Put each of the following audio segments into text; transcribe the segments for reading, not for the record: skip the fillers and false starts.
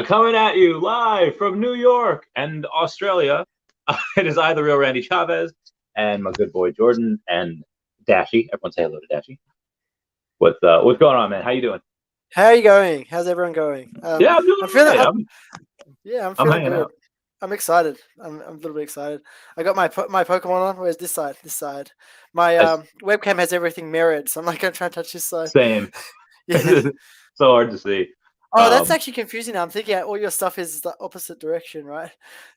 Coming at you live from New York and Australia. It is I, the real Randy Chavez, and my good boy Jordan and Dashy. Everyone say hello to Dashy. What's going on, man? How you doing? How are you going? How's everyone going? Yeah, I'm doing I'm feeling. right. I'm I'm feeling hanging good. out. I'm excited. I'm a little bit excited. I got my Pokemon on. Where's this side? This side. My That's webcam has everything mirrored, so I'm not gonna try and touch this side. same. Yeah. So hard to see. Oh, that's Um, actually confusing now. I'm thinking all your stuff is the opposite direction, right?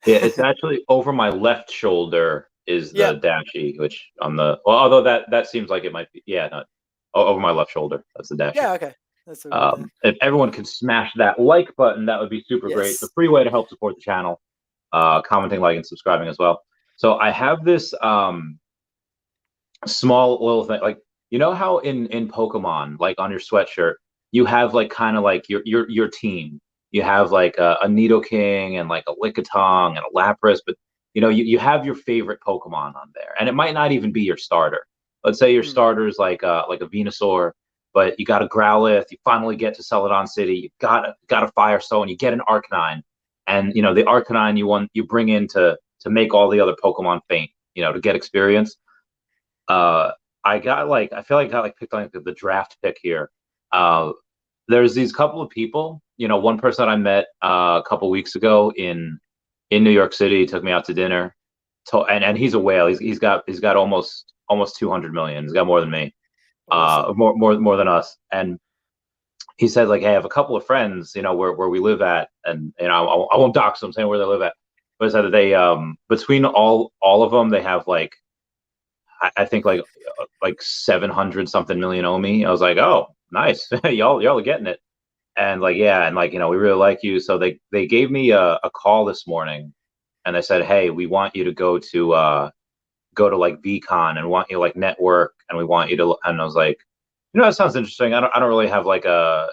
yeah, it's actually over my left shoulder is Yeah. the Dashy, which on the although that seems like it might be no, over my left shoulder. That's the Dashy. Yeah. Okay. That's all good then. If everyone can smash that like button, that would be super great. It's a Yes. free way to help support the channel. Commenting, liking, subscribing as well. So I have this small little thing, like you know how in Pokemon, like on your sweatshirt, you have like kind of like your team. You have like a Nidoking and like a Lickitung and a Lapras, but you have your favorite Pokemon on there, and it might not even be your starter. Let's say your Hmm. starter is like a Venusaur, but you got a Growlithe. You finally get to Celadon City. You got a Firestone. You get an Arcanine, and the Arcanine you bring in to make all the other Pokemon faint. To get experience. Uh, I feel like I got like picked like the draft pick here. Uh, there's these couple of people. One person that I met a couple weeks ago in New York City took me out to dinner. And he's a whale. He's got almost 200 million. He's got more than me. Awesome. More than us. And he said like, hey, I have a couple of friends, where we live at, and I won't dox them saying where they live at, but he said that they between all of them they have like I think like 700 something million OMI. I was like, oh, nice, y'all are getting it, and like yeah, and like we really like you, so they gave me a call this morning, and they said, hey, we want you to go to like VCon and want you to like network, and we want you to, and I was like, that sounds interesting. I don't really have like a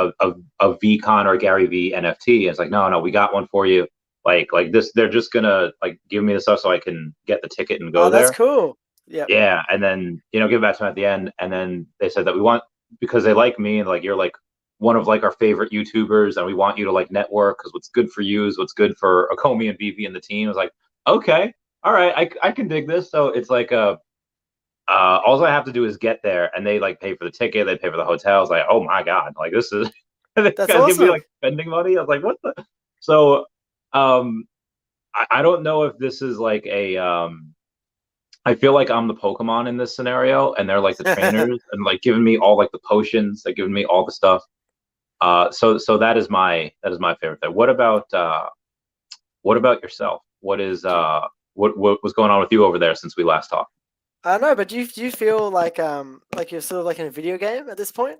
VCon or Gary V NFT. And it's like, no, we got one for you. Like this, they're just gonna like give me the stuff so I can get the ticket and go Oh, that's there. cool. Yep. Yeah, and then give it back to them at the end. And then they said that we want, because they like me and like you're like one of like our favorite YouTubers, and we want you to like network, because what's good for you is what's good for Akomi and Vivi and the team. I was like, okay, all right, I can dig this. So it's like all I have to do is get there, and they like pay for the ticket, they pay for the hotels. Like, oh my god, like this is this That's guy's giving me awesome. like spending money. I was like, what the? So, um, I don't know if this is like I feel like I'm the Pokemon in this scenario, and they're like the trainers, and like giving me all like the potions, like giving me all the stuff. So that is my favorite thing. What about yourself? What was going on with you over there since we last talked? I know, but do you feel like you're sort of like in a video game at this point?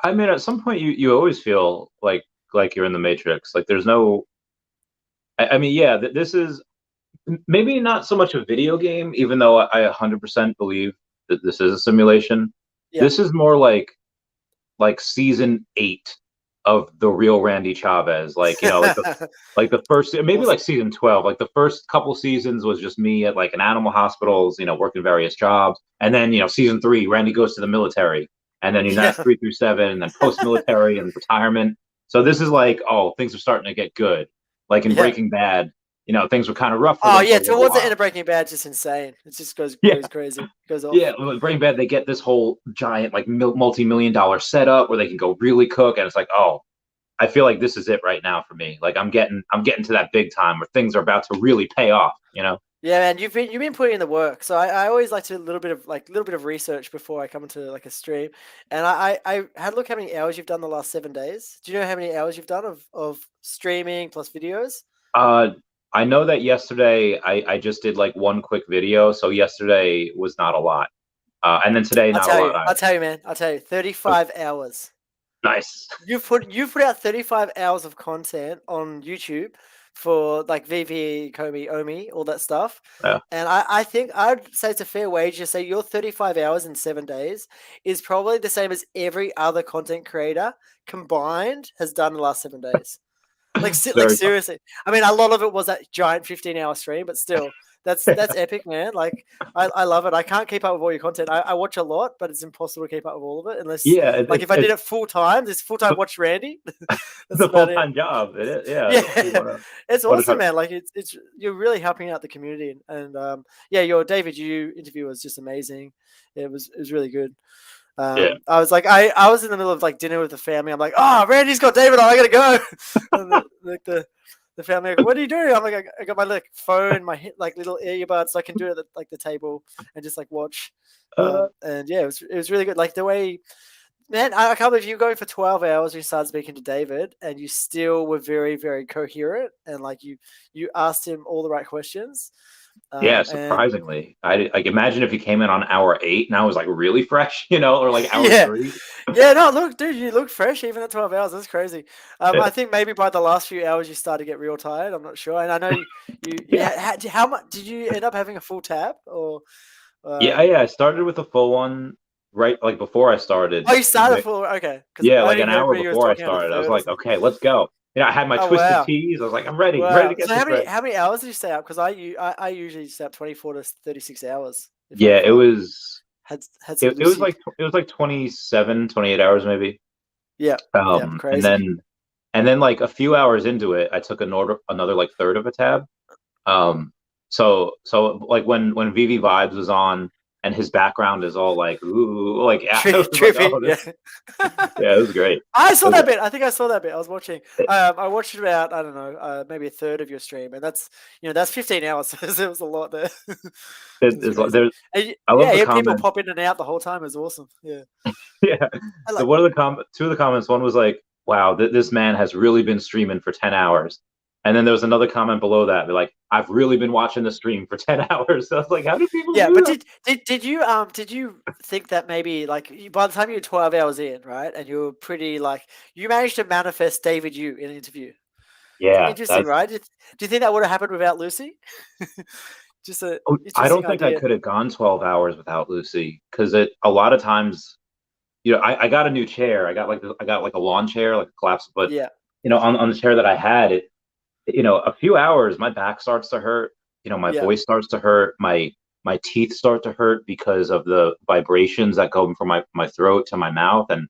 I mean, at some point, you always feel like you're in the Matrix. Like there's no. I mean, yeah, this is maybe not so much a video game, even though I 100% believe that this is a simulation. Yeah. This is more like season 8 of the real Randy Chavez. Like the first, maybe like Awesome. season 12. Like the first couple seasons was just me at like an animal hospitals, working various jobs, and then season 3, Randy goes to the military, and then that's Yeah. 3 through 7, and then post military and retirement. So this is like, oh, things are starting to get good. Like in Yeah. Breaking Bad, things were kind of rough for Oh them for yeah, a little towards the end while. of Breaking Bad, just insane. It just Yeah, goes crazy, goes yeah. off. With Breaking Bad, they get this whole giant like multi-million-dollar setup where they can go really cook, and it's like, oh, I feel like this is it right now for me. Like I'm getting to that big time where things are about to really pay off. Yeah, man, you've been putting in the work. So I always like to a little bit of research before I come into like a stream. And I had a look how many hours you've done the last 7 days. Do you know how many hours you've done of streaming plus videos? Uh, I know that yesterday I just did like one quick video, so yesterday was not a lot. And then today not a lot I'll either. tell you, man. I'll tell you. Okay, 35 hours. nice. You've put out 35 hours of content on YouTube for like VV, Komi, Omi, all that stuff. Yeah. And I think I'd say it's a fair wage to say your 35 hours in 7 days is probably the same as every other content creator combined has done in the last 7 days. Like Very seriously. I mean, a lot of it was that giant 15-hour stream, but still, That's epic, man. Like I love it. I can't keep up with all your content. I watch a lot, but it's impossible to keep up with all of it unless Yeah, like if I did it full time, this full time watch Randy. it's That's a full about it. time job. It is, yeah. Yeah, If you it's want to try awesome, man. Like it's you're really helping out the community, and yeah, your David Yu interview was just amazing. It was really good. yeah. I was like, I was in the middle of like dinner with the family. I'm like, oh, Randy's got David on. I gotta go. And the family, are, what are you doing? I'm like, I got my like phone, my like little earbuds, so I can do it at like the table and just like watch. And yeah, it was really good. Like the way, man, I can't believe you going for 12 hours. You started speaking to David, and you still were very, very coherent, and like you asked him all the right questions. Yeah, And surprisingly. I like imagine if you came in on hour 8 and I was like really fresh, you know, or like hour yeah, 3. yeah, no, look, dude, you look fresh even at 12 hours. That's crazy. Yeah. I think maybe by the last few hours you started to get real tired. I'm not sure. And I know Yeah. how much did you end up having a full tab or? Yeah, yeah. I started with a full one right like before I started. Oh, you started full. Okay, because Yeah, I like only an heard hour where you was before I talking about a started. I was third or like, something. okay, let's go. You know, I had my Oh twisted wow, teas. I was like, I'm ready wow. to get So this ready. how many hours did you stay up? Because I usually stay up 24 to 36 hours if Yeah, I've it was had some it was Lucy. like 27, 28 hours maybe. Yeah, yeah, And crazy. then like a few hours into it, I took another like third of a tab. So like when Vivi Vibes was on and his background is all like ooh like yeah, I was like Trippy, oh yeah. this yeah it was great. I It saw was that bit. I think I saw that bit. I was watching. it, I watched about I don't know, maybe a third of your stream, and that's 15 hours. So there was a lot there. It was it's like crazy. there's And I yeah, love the you had people comments. pop in and out the whole time. It was awesome. Yeah, Yeah, I the like. one of the two of the comments. One was like, "Wow, this man has really been streaming for 10 hours," and then there was another comment below that. They're like, "I've really been watching the stream for 10 hours." So I was like, "How do people Yeah, do but that?" did you think that maybe like by the time you were 12 hours in, right, and you were pretty like you managed to manifest David Yu in an interview. Yeah, Interesting, that's. right? Do you think that would have happened without Lucy? Just a I interesting don't think I idea. could have gone 12 hours without Lucy because it a lot of times, you know, I got a new chair. I got like a lawn chair, like a collapsible, but Yeah, you know, on the chair that I had, you know, a few hours, my back starts to hurt. You know, my yeah, voice starts to hurt. My teeth start to hurt because of the vibrations that go from my throat to my mouth. And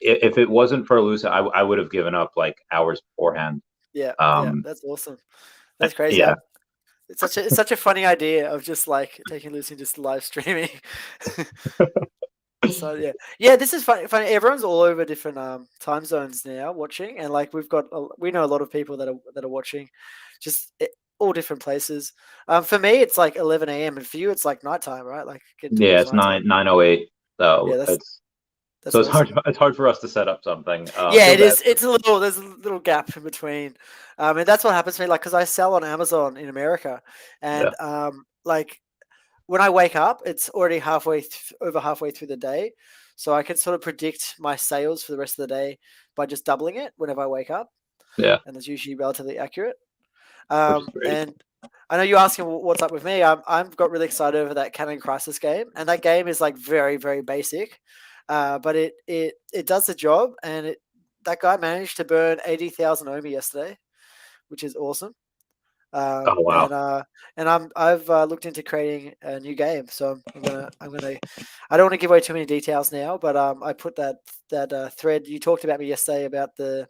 if it wasn't for Lucy, I would have given up like hours beforehand. yeah, yeah. Um, That's awesome. That's crazy. yeah, It's such a funny idea of just like taking Lucy and just live streaming. So yeah, yeah. This is funny. Funny. Everyone's all over different time zones now watching, and like we know a lot of people that are watching, just all different places. For me, it's like 11 a.m. and for you, it's like nighttime, right? Like getting yeah, towards it's nighttime. 9:08. Yeah, So that's it's that's awesome. it's hard for us to set up something. I Yeah, feel it bad is. for. It's a little. There's a little gap in between, and that's what happens to me. Like, because I sell on Amazon in America, Yeah, and like when I wake up, it's already over halfway through the day, so I can sort of predict my sales for the rest of the day by just doubling it whenever I wake up, yeah, and it's usually relatively accurate. which is great. And I know you're asking what's up with me. I've got really excited over that Canon Crisis game, and that game is like very very basic, but it does the job, and that guy managed to burn 80,000 OMI yesterday, which is awesome. Oh wow, And I've looked into creating a new game, so I'm gonna I don't want to give away too many details now, but I put that thread you talked about me yesterday about the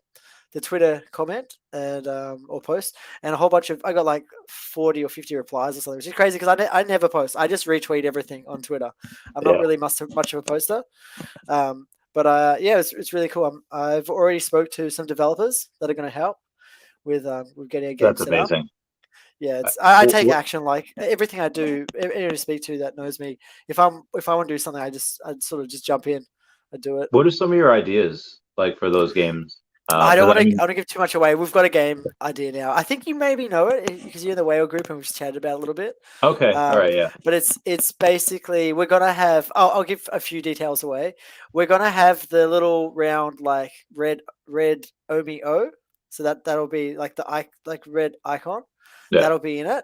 Twitter comment and or post, and a whole bunch of I got like 40 or 50 replies or something, which is crazy because I never post. I just retweet everything on Twitter. I'm not yeah, really much of a poster. But yeah, it's really cool. I've already spoke to some developers that are going to help with getting a game that's set up. amazing. Yeah, Uh, I take What action like everything I do. Anyone I speak to that knows me, if I want to do something, I sort of just jump in, I do it. what are some of your ideas like for those games? I don't Because want I to. I mean, don't want to give too much away. We've got a game idea now. I think you maybe know it because you're in the whale group and we've just chatted about it a little bit. okay, all Um, right, yeah, but it's basically we're gonna have. I'll give a few details away. We're gonna have the little round like red OMI. So that'll be like like red icon. yeah, That'll be in it,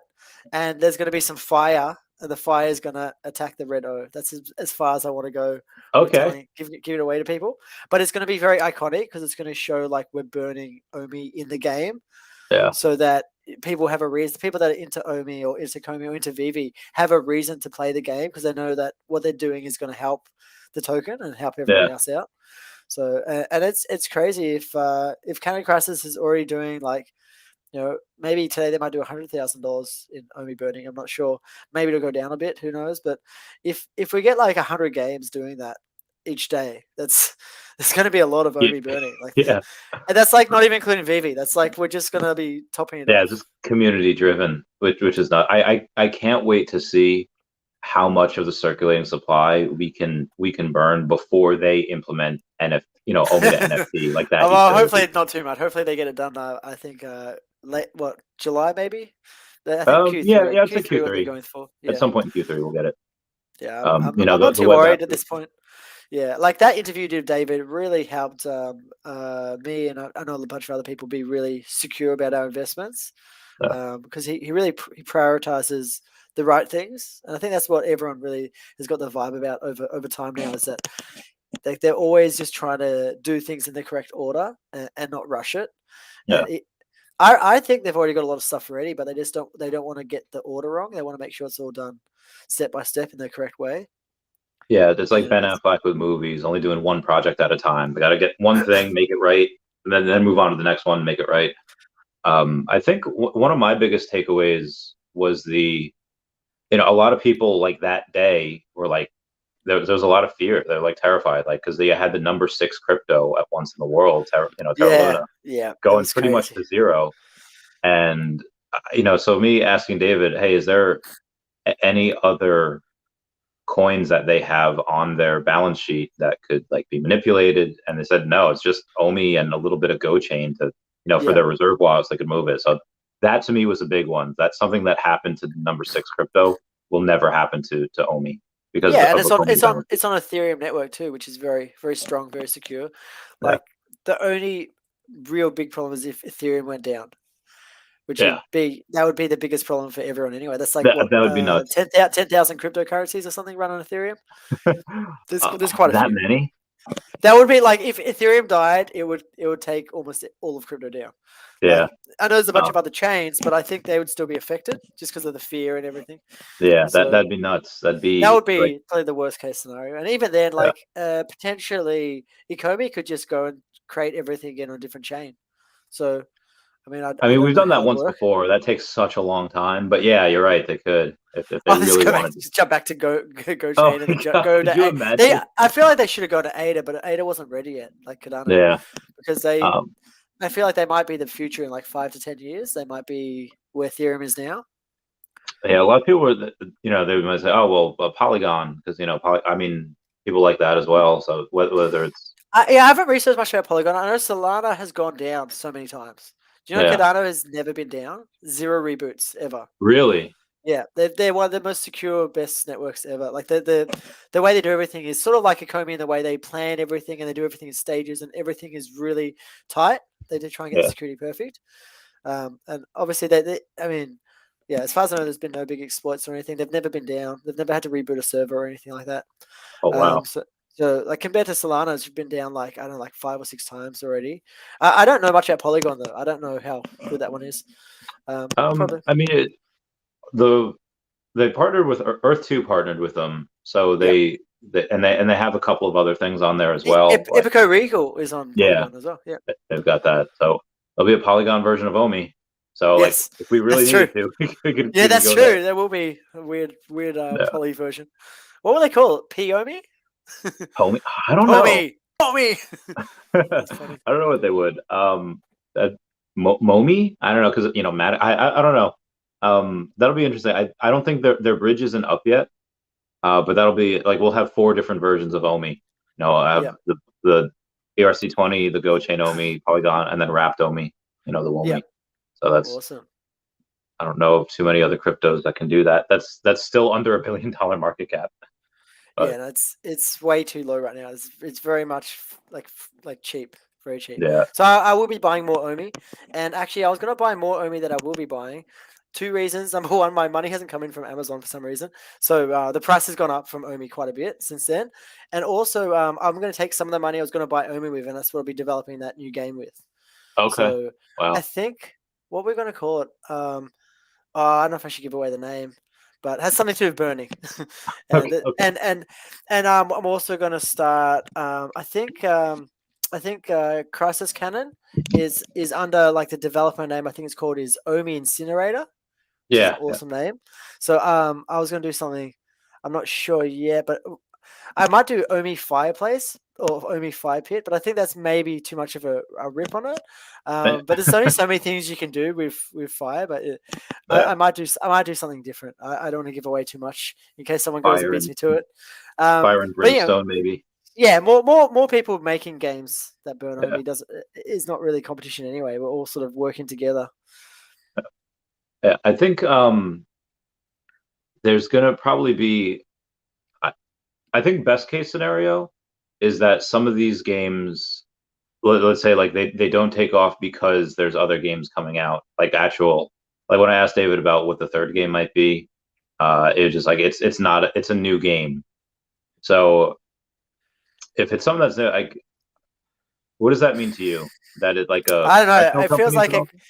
and there's gonna be some fire. And the fire is gonna attack the red O. That's as far as I want to go with okay, giving it away to people. But it's gonna be very iconic because it's gonna show like we're burning OMI in the game. Yeah. so that people have a reason. People that are into OMI or into Komi or into veve have a reason to play the game because they know that what they're doing is going to help the token and help Yeah. everybody else out. So and it's crazy if Candy Crisis is already doing like, maybe today they might do $100,000 in OMI burning. I'm not sure. Maybe it'll go down a bit. Who knows? But if we get like 100 games doing that each day, there's going to be a lot of Yeah. OMI burning. Like, Yeah. and that's like not even including veve. That's like we're just going to be topping it Yeah. off. Just community driven, which is not. I can't wait to see how much of the circulating supply we can burn before they implement OMI to NFT like that Well, utility. hopefully not too much. Hopefully they get it done. I think late July maybe. I think Yeah, Q3 yeah, it's a Q3 what they're Q3. going for. At Yeah, some point in Q3 we'll get it. yeah. I'm You know, I'm the not the too web worried app. at this point. Yeah, like that interview with David really helped me and I know a bunch of other people be really secure about our investments Yeah. because he really he prioritizes the right things, and I think that's what everyone really has got the vibe about over time now is that they're always just trying to do things in the correct order and not rush it. Yeah. I think they've already got a lot of stuff ready, but they don't want to get the order wrong. They want to make sure it's all done step by step in the correct way. Yeah, it's like And Ben Affleck with movies, only doing one project at a time. They got to get one thing, make it right, and then move on to the next one, make it right. I think one of my biggest takeaways was a lot of people like that day were like, there was a lot of fear. They're like terrified, like because they had the number 6 crypto at once in the world, Terra yeah, Luna, yeah, it going was pretty much crazy. to zero. And so me asking David, hey, is there any other coins that they have on their balance sheet that could like be manipulated? And they said no, it's just OMI and a little bit of Go chain to for Yeah, their reserve wallets they could move it. So that to me was a big one. That's something that happened to the number 6 crypto will never happen to OMI because yeah, and of the OMI balance sheet. it's on Ethereum network too, which is very very strong, very secure. Yeah, Like the only real big problem is if Ethereum went down, which yeah, would be the biggest problem for everyone anyway. That's like that what that would be nuts. 10,000 cryptocurrencies or something run on Ethereum. There's quite a That few. many? That would be like if Ethereum died, it would take almost all of crypto down. Like Yeah. I know there's a bunch Oh, of other chains, but I think they would still be affected just because of the fear and everything. yeah, So that'd be nuts. That'd that be would like, be probably the worst case scenario. And even then, yeah. like potentially, Ecomi could just go and create everything again on a different chain. So I mean, I I mean, don't we've know done how that it'd once work. before. That takes such a long time. But yeah, you're right. They could if they Oh, let's really go back, wanted to. just jump back to Go Oh chain and my then God, go could to you A. They, imagine? I feel like they should have gone to ADA, but ADA wasn't ready yet, like Cardano, Yeah. because Um, I feel like they might be the future in like 5 to 10 years. They might be where Ethereum is now. yeah, a lot of people were, they might say, oh, well, Polygon, because, I mean, people like that as well. So whether it's, Yeah, I haven't researched much about Polygon. I know Solana has gone down so many times. Do you know yeah, Cardano has never been down? Zero reboots ever. really, Yeah, they're one of the most secure, best networks ever. Like the way they do everything is sort of like a Ecomi in the way they plan everything and they do everything in stages and everything is really tight. They do try and get the yeah. security perfect. And obviously I mean, yeah, as far as I know, there's been no big exploits or anything. They've never been down. They've never had to reboot a server or anything like that. Oh, wow. So like compared to Solana, it's been down like I don't know, like 5 or 6 times already. I don't know much about Polygon though. I don't know how good that one is. Probably. I mean, the they partnered with Earth 2 partnered with them, so Yeah. they have a couple of other things on there as well. Like, Epico Regal is on yeah, Polygon as well. Yeah. they've got that. So there'll be a Polygon version of OMI. So like, Yes, if we really that's true. needed to, Yeah, we could that's go there. true. There will be a weird Yeah. poly version. What will they call it? Pomi? Homie, I don't know. Pomi. I That's funny. don't know what they would. Momi? I don't know because Matt. I don't know. That'll be interesting. I don't think their bridge isn't up yet. But that'll be like we'll have 4 different versions of OMI. I have Yeah. the ERC20, the Go Chain OMI, Polygon, and then Wrapped OMI. The Yeah. WOMI. So that's Awesome. I don't know of too many other cryptos that can do that. That's still under $1 billion market cap. Yeah, But no, it's way too low right now. It's very much like cheap, very cheap. yeah, So I will be buying more OMI, and actually I was gonna buy more OMI that I will be buying. 2 reasons. Number one, my money hasn't come in from Amazon for some reason, so the price has gone up from OMI quite a bit since then. And also, I'm going to take some of the money I was going to buy OMI with, and that's what I'll be developing that new game with. okay, So I wow, think what we're gonna call it. Oh, I don't know if I should give away the name, but it has something to do with burning. and Okay, it- okay. and I'm also gonna start. I think Crisis Cannon is under like the developer name. I think it's called is OMI Incinerator, which is an Yeah, yeah. awesome name. So I was gonna do something. I'm not sure yet, but I might do Omi Fireplace or Omi Fire Pit, but I think that's maybe too much of a rip on it. But there's only so many things you can do with fire. But Yeah. I might do something different. I don't want to give away too much in case someone goes and Fire beats and me to it. fire and But yeah, brimstone, maybe. yeah, more people making games that burn Yeah, Omi does is not really competition anyway. We're all sort of working together. yeah. I think there's gonna probably be. I, I think best case scenario is that some of these games, let's say like they don't take off because there's other games coming out, like actual. Like when I asked David about what the third game might be, it was just like it's not it's a new game. So if it's something that's new, like what does that mean to you? That it like a I don't know. professional It feels company is like developing?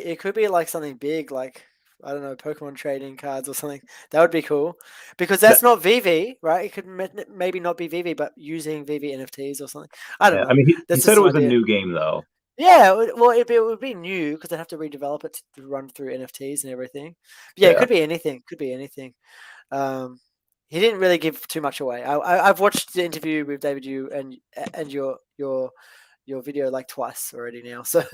it could be like something big, like I don't know, Pokemon trading cards or something. That would be cool because Yeah, that's not VV, right? It could maybe not be VV, but using VV NFTs or something. I don't yeah. I know. mean, he That's said just it an was a idea. new game though. Yeah, well, it would be new because they'd have to redevelop it to run through NFTs and everything. But yeah, it Yeah, could be anything. Could be anything. Um, he didn't really give too much away. I've watched the interview with David Yu and your video like twice already now, so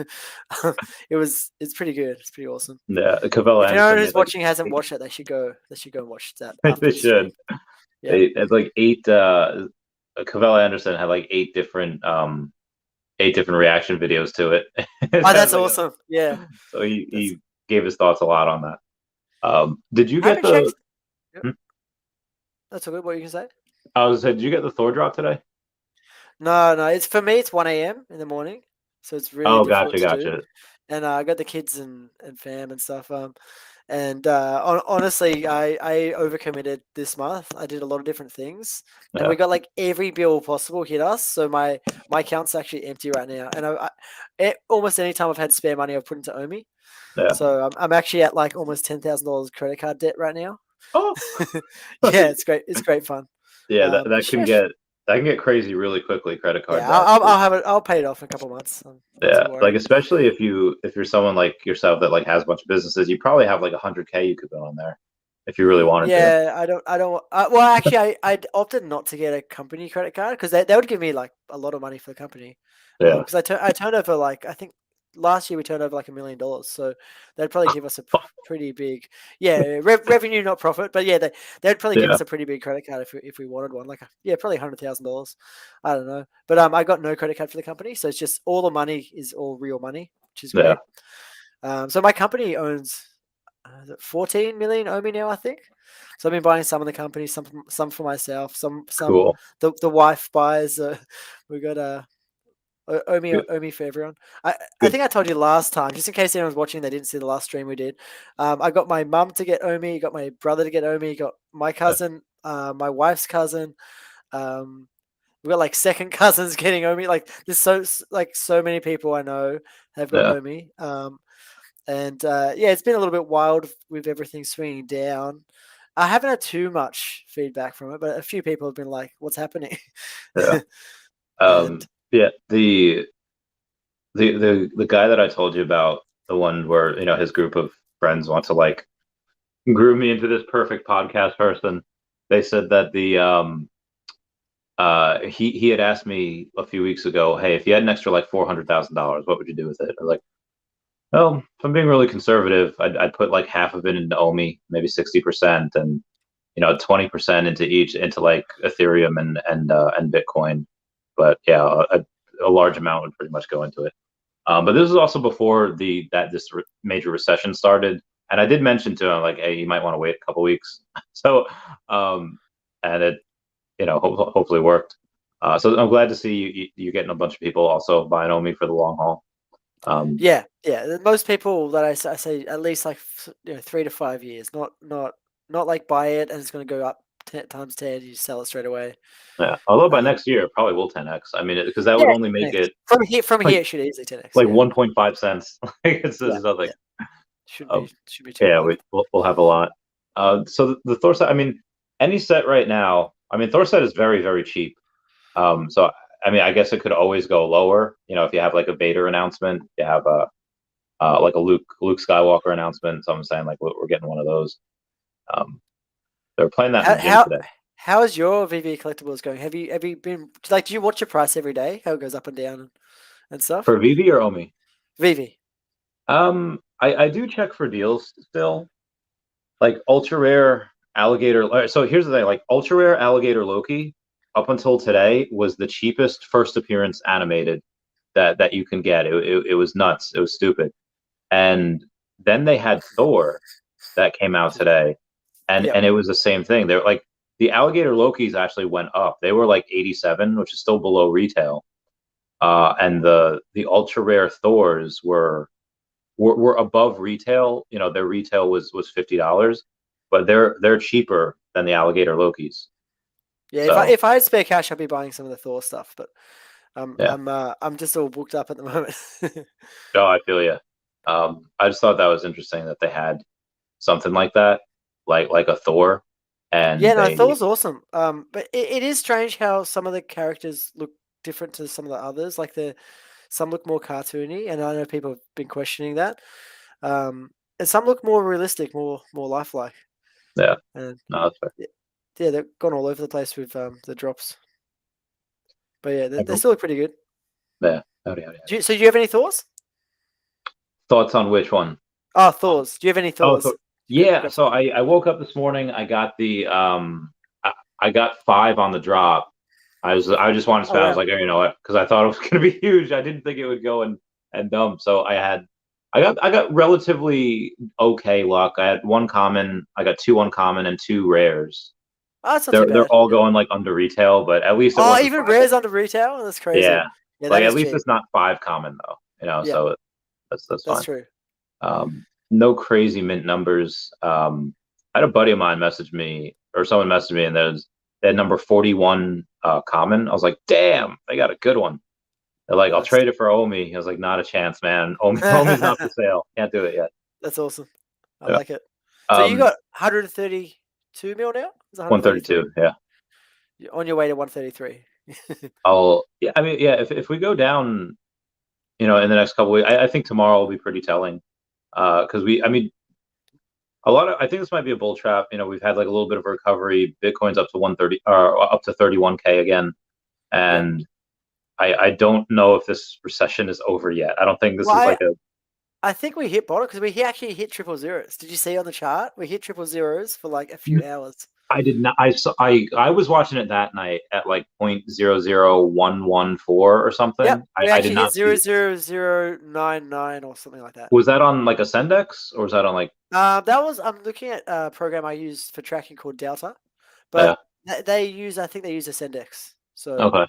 it's pretty good. It's pretty awesome. yeah. Cavell If anyone Anderson made who's like watching hasn't watched it, they should go and watch that they after the stream. should. Yeah. They had like eight. Cavell Anderson had like eight different reaction videos to it. Oh, It that's was like awesome. Yeah, so that's. he gave his thoughts a lot on that. Did you I get haven't the? checked. Yep, Hmm? that's all good. What you can say? I was saying, did you get the Thor drop today? No, no. It's for me. It's 1 a.m. in the morning, so it's really Oh, difficult gotcha, to do. gotcha. And I got the kids and fam and stuff. And honestly, I overcommitted this month. I did a lot of different things, and Yeah, we got like every bill possible hit us. So my account's actually empty right now. And almost any time I've had spare money, I've put into Omi. yeah. So I'm actually at like almost $10,000 credit card debt right now. Oh, Yeah, it's great. It's great fun. yeah. That But that can get crazy really quickly. Credit card yeah, debt. I'll have it. I'll pay it off in a couple of months. Not too Yeah, like worried. especially if you're someone like yourself that like has a bunch of businesses, you probably have like 100K you could put on there if you really wanted to. Yeah, I don't. Well, actually, I opted not to get a company credit card because they would give me like a lot of money for the company. Yeah. Because I turned over like I think last year we turned over like $1 million, so they'd probably give us a pretty big, yeah, revenue not profit, but yeah, they'd probably give Yeah. us a pretty big credit card if we wanted one, like yeah, probably $100,000. I don't know, but I got no credit card for the company, so it's just all the money is all real money, which is Yeah. great. So my company owns 14 million OMI now, I think. So I've been buying some of the company, some for myself, some Cool. the wife buys. We got Good. OMI for everyone. I Good. think I told you last time, just in case anyone's watching, they didn't see the last stream we did. I got my mum to get OMI, got my brother to get OMI, got my cousin, my wife's cousin. Um, we got like second cousins getting OMI. Like there's so many people I know have got Yeah. OMI. And yeah, it's been a little bit wild with everything swinging down. I haven't had too much feedback from it, but a few people have been like, "What's happening?" Yeah. And Yeah. The guy that I told you about, the one where his group of friends want to like groom me into this perfect podcast person. They said that the he had asked me a few weeks ago, hey, if you had an extra like $400,000, what would you do with it? I was like, well, if I'm being really conservative, I'd put like half of it into OMI, maybe 60%, and 20% into each into like Ethereum and Bitcoin. But yeah, a large amount would pretty much go into it. But this is also before this major recession started, and I did mention to him like, hey, you might want to wait a couple weeks. So, and it hopefully worked. So I'm glad to see you getting a bunch of people also buying OMI for the long haul. yeah, yeah, most people that I say at least like 3 to 5 years, not like buy it and it's going to go up times 10, you sell it straight away. Yeah. Although by Um, next year, it probably will 10x. I mean, because that would yeah, only make 10x. it From like here, it should easily 10x. like Yeah, 1.5 cents. Like it's yeah, nothing. yeah. Should Um, be too yeah, hard. we'll have a lot. So the Thor set, I mean, any set right now, I mean, Thor set is very, very cheap. So I mean, I guess it could always go lower. You know, if you have like a Vader announcement, you have a like a Luke Skywalker announcement. So I'm saying like we're getting one of those. Um, they're playing that in How the gym how today. how is your VV collectibles going? Have you been like? Do you watch your price every day? How it goes up and down and stuff? For Vivi or Omi? VV. I do check for deals still. Like ultra rare alligator. So here's the thing: like ultra rare alligator Loki, up until today, was the cheapest first appearance animated that you can get. It was nuts. It was stupid. And then they had Thor that came out today, Yep. and it was the same thing. They're like the alligator Lokis actually went up. They were like 87, which is still below retail. And the ultra rare Thors were above retail. You know, their retail was $50, but they're cheaper than the alligator Lokis. Yeah. So If I had spare cash, I'd be buying some of the Thor stuff, but yeah, I'm just all booked up at the moment. no, I feel you. I just thought that was interesting that they had something like that, like a Thor, Yeah, and no, they Thor's awesome. But it is strange how some of the characters look different to some of the others. Like some look more cartoony, and I know people have been questioning that. And some look more realistic, more lifelike. yeah, And no, that's fair. yeah, yeah, they've gone all over the place with the drops. But yeah, they Every- still look pretty good. Yeah, howdy, howdy, howdy. So do you have any Thors? Thoughts on which one? Oh, Thors. Do you have any Oh, Thors? yeah. Grab So some. I woke up this morning. I got I got 5 on the drop. I just wanted to Oh spend. I was wow. like, oh, you know what? Because I thought it was going to be huge. I didn't think it would go and dump. So I got relatively okay luck. I had one common. I got 2 uncommon and 2 rares. Oh, that's not too They're bad. all Yeah. going like under retail, but at least it Oh, wasn't even 5. rares under retail? That's crazy. Yeah, Yeah, that like at is least cheap. it's not 5 common though. You know, Yeah, so that's that's fine. true. No crazy mint numbers. I had a buddy of mine message me, or someone messaged me, and they had number 41 common. I was like, damn, they got a good one. They're like, I'll Nice. trade it for Omi. I was like, not a chance, man. Omi's not for sale. Can't do it yet. That's awesome. I Yeah. like it. So you Um, got 132 mil now? Is it 133? 132. Yeah. You're on your way to 133. Yeah. I mean, yeah. If we go down, you know, in the next couple weeks, I think tomorrow will be pretty telling. Because I mean, I think this might be a bull trap. You know, we've had like a little bit of a recovery. Bitcoin's up to 130 or up to 31K again, Yep. and I don't know if this recession is over yet. I don't think this Well, is like a. I think we hit bottom because actually hit triple zeros. Did you see on the chart? We hit triple zeros for like a few hours. I did not. I was watching it that night at like 0.00114 or something. Yep. We I did actually hit not see. 0.0099 or something like that. Was that on like a Sendex or was that on like? That was I'm looking at a program I use for tracking called Delta, Yeah. but they use I think they use a Sendex, so Okay.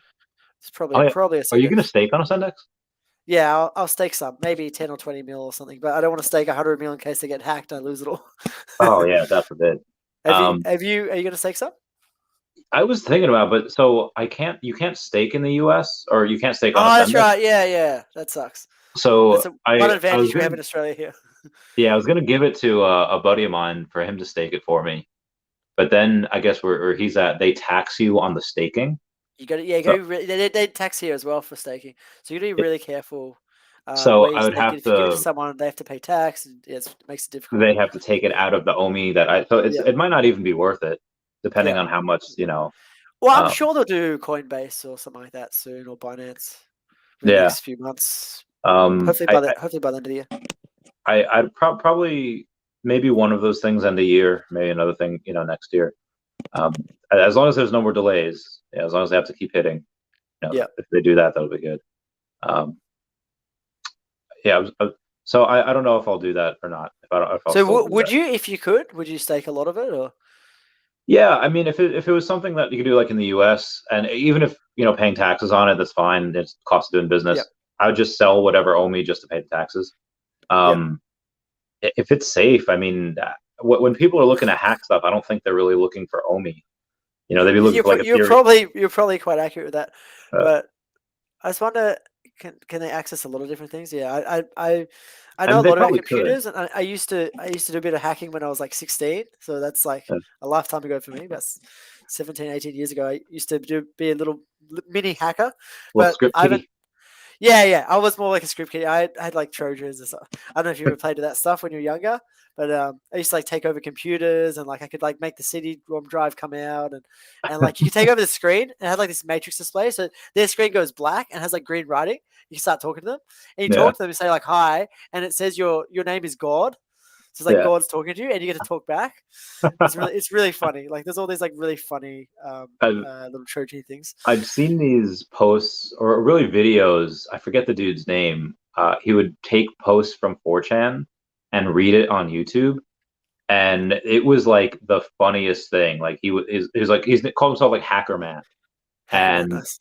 it's Oh yeah. probably a Are you Sendex. gonna stake on a Sendex? Yeah, I'll stake some, maybe 10 or 20 mil or something, but I don't want to stake 100 mil in case they get hacked and I lose it all. Oh yeah, God forbid. Um, Are you going to stake some? I was thinking about, but so I can't. You can't stake in the U.S. or you can't stake on a Oh, that's Sendex. right. Yeah, yeah. That sucks. That's So one I was advantage we have gonna in Australia here. yeah I was gonna give it to a buddy of mine for him to stake it for me, but then I guess where he's at, they tax you on the staking. You got to yeah, So they tax here as well for staking, so you got to be really careful so where you I would stake it. have If you give it to to. someone, they have to pay tax, and it makes it difficult. They have to take it out of the OMI that I. So Yeah, it might not even be worth it, yeah. depending on how much you know. Well, I'm Um, sure they'll do Coinbase or something like that soon, or Binance in the yeah. next few months. Um, I Hopefully by the end of the year. I'd probably maybe one of those things end of year, maybe another thing next year. As long as there's no more delays, yeah, as long as they have to keep hitting, Yeah. if they do that, that'll be good. Um, yeah, so I don't know if I'll do that or not. If I'll So still do would that. you, if you could, would you stake a lot of it or? Yeah, I mean, if it was something that you could do like in the U.S. and even if paying taxes on it, that's fine. It's the cost of doing Yeah. business. I would just sell whatever owe me just to pay the taxes. Yeah. If it's safe, I mean, when people are looking to hack stuff, I don't think they're really looking for OMI. They'd be looking for like a theory. You're probably quite accurate with that, Uh, but I just wonder, can they access a lot of different things? Yeah, I I know mean, a they lot about probably could. computers, and I used to do a bit of hacking when I was like 16. So that's like Uh, a lifetime ago for me. That's 17, 18 years ago. I used to be a little mini hacker, little but script I haven't. kiddie. Yeah. I was more like a script kid. I had like Trojans and stuff. I don't know if you ever played with that stuff when you were younger, but I used to like take over computers and like I could like make the CD-ROM drive come out and like you could take over the screen and it had like this matrix display. So their screen goes black and has like green writing. You start talking to them and you Yeah, talk to them and say like hi, and it says your name is God. So it's like yeah. God's talking to you and you get to talk back. It's really funny. Like there's all these like really funny I've little Trojan things. I've seen these posts or really videos. I forget the dude's name. He would take posts from 4chan and read it on YouTube, and it was like the funniest thing. Like he was like he's called himself like Hacker Man, Hacker man, and nice.